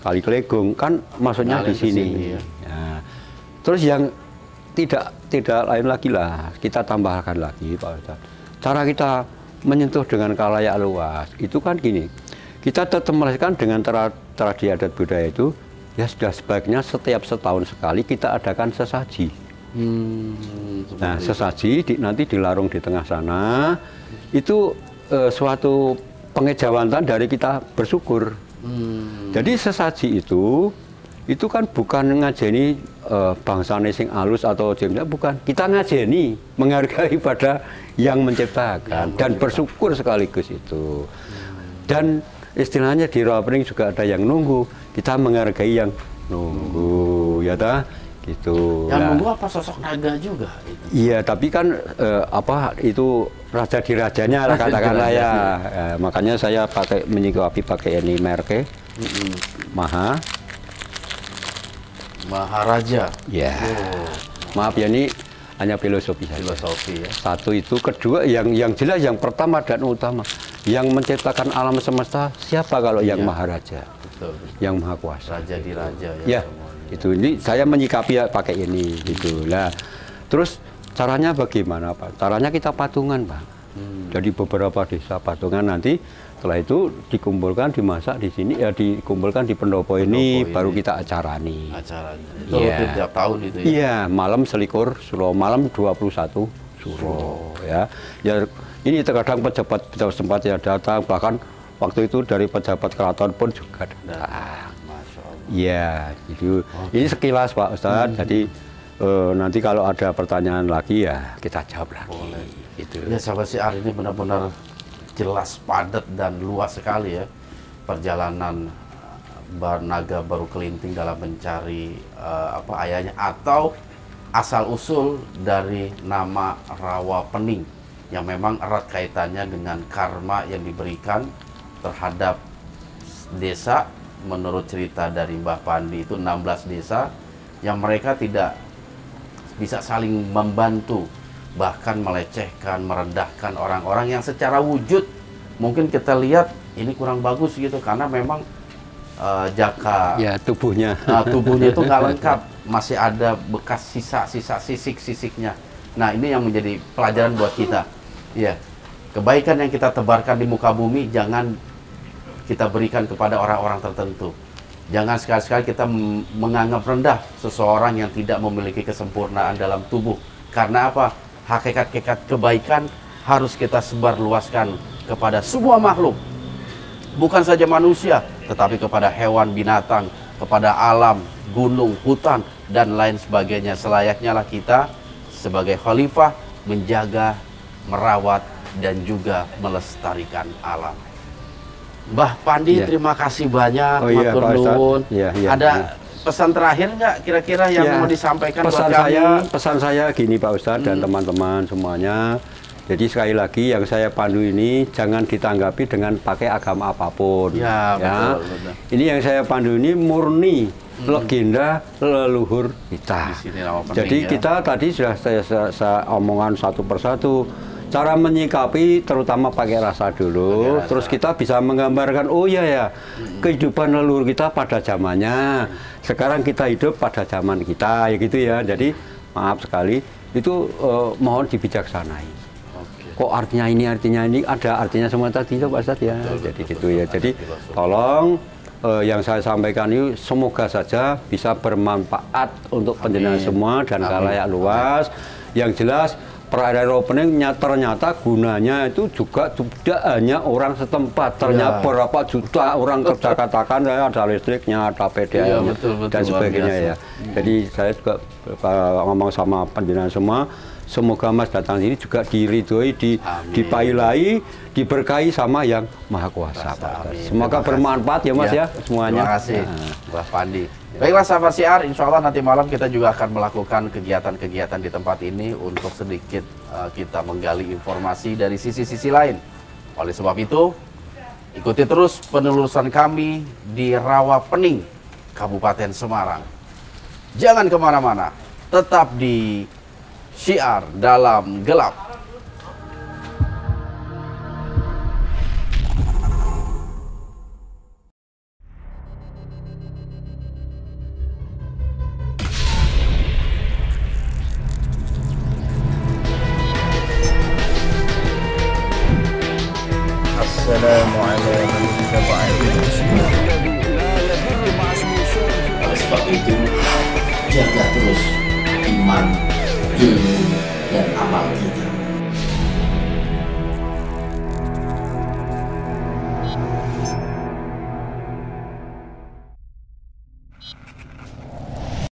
Kali Kelegung kan maksudnya di sini. Ya. Terus yang tidak lain lagi lah, kita tambahkan lagi Pak Ustadz. Cara kita menyentuh dengan khalayak luas itu kan gini, kita tetap melestarikan dengan tradisi adat budaya itu ya sudah sebaiknya setiap setahun sekali kita adakan sesaji. Nah sesaji nanti dilarung di tengah sana itu suatu pengejawantan dari kita bersyukur. Jadi sesaji itu itu kan bukan ngajeni bangsane sing alus atau jemnya, bukan. Kita ngajeni menghargai pada yang menciptakan dan bersyukur sekaligus itu. Dan istilahnya di Rawapening juga ada yang nunggu, kita menghargai yang nunggu, ya ta? Gitu. Yang nunggu apa sosok naga juga? Iya, tapi kan apa itu raja di rajanya lah katakanlah ya. Makanya saya pakai menyikapi pakai ini merke Maharaja. Ya. Oh. Maaf ya, ini hanya filosofi saja. Filosofi ya. Satu itu, kedua yang jelas yang pertama dan utama, yang menciptakan alam semesta siapa kalau yang Maharaja? Betul. Yang Maha Kuasa. Raja di raja ya. Itu ini saya menyikapi ya, pakai ini gitu. Lah, terus caranya bagaimana, Pak? Caranya kita patungan, Pak. Jadi beberapa desa patungan, nanti setelah itu dikumpulkan, dimasak di sini, ya dikumpulkan di pendopo ini, baru kita acarani. Acaranya. Itu tiap tahun itu ya? Iya, malam selikur Suro, malam 21 Suro. Ya, ya ini terkadang pejabat setempat yang datang, bahkan waktu itu dari pejabat keraton pun juga datang. Iya, gitu. Ini sekilas Pak Ustadz, jadi nanti kalau ada pertanyaan lagi ya kita jawab lagi. Gitu. Ya, sahabat Syiar, ini benar-benar jelas, padat dan luas sekali ya perjalanan naga baru kelinting dalam mencari ayahnya, atau asal usul dari nama Rawapening yang memang erat kaitannya dengan karma yang diberikan terhadap desa. Menurut cerita dari Mbah Pandi itu 16 desa yang mereka tidak bisa saling membantu, bahkan melecehkan, merendahkan orang-orang yang secara wujud mungkin kita lihat ini kurang bagus gitu, karena memang jaka ya tubuhnya itu nggak lengkap, masih ada bekas sisa-sisa sisik-sisiknya. Nah, ini yang menjadi pelajaran buat kita. Ya, kebaikan yang kita tebarkan di muka bumi jangan kita berikan kepada orang-orang tertentu. Jangan sekali-sekali kita menganggap rendah seseorang yang tidak memiliki kesempurnaan dalam tubuh. Karena apa? Hakikat kebaikan harus kita sebarluaskan kepada semua makhluk. Bukan saja manusia, tetapi kepada hewan, binatang, kepada alam, gunung, hutan, dan lain sebagainya. Selayaknya lah kita sebagai khalifah menjaga, merawat, dan juga melestarikan alam. Mbah Pandi, terima kasih banyak. Matur nuwun. Ada pesan terakhir nggak kira-kira yang mau disampaikan buat kami? Pesan saya gini Pak Ustadz dan teman-teman semuanya. Jadi sekali lagi yang saya pandu ini jangan ditanggapi dengan pakai agama apapun. Ya. Betul. Ini yang saya pandu ini murni legenda leluhur kita. Jadi kita tadi sudah saya omongan satu persatu. Cara menyikapi terutama pakai rasa dulu, terus kita bisa menggambarkan, oh iya ya, kehidupan leluhur kita pada zamannya, sekarang kita hidup pada zaman kita, ya gitu ya. Jadi maaf sekali, itu mohon dibijaksanai. Kok artinya ini, ada artinya semua tadi ya Pak Ustadz ya. Jadi gitu ya. Jadi tolong yang saya sampaikan ini semoga saja bisa bermanfaat untuk penjenengan semua dan khalayak luas. Yang jelas perairan Rawapening ternyata gunanya itu juga tidak hanya orang setempat, ternyata berapa juta orang kerja, katakan ada listriknya, ada PDAM dan sebagainya ya. Jadi saya juga ngomong sama penjenengan semua, semoga Mas datang sini juga diridhoi, dipailai, diberkahi sama yang Maha Kuasa. Semoga bermanfaat ya Mas ya semuanya. Terima kasih Mbah Pandi. Baiklah sahabat Syiar, insya Allah nanti malam kita juga akan melakukan kegiatan-kegiatan di tempat ini untuk sedikit kita menggali informasi dari sisi-sisi lain. Oleh sebab itu, ikuti terus penelusuran kami di Rawapening, Kabupaten Semarang. Jangan kemana-mana, tetap di Syiar Dalam Gelap. Oleh sebab itu, jaga terus iman, ilmu, dan amal kita.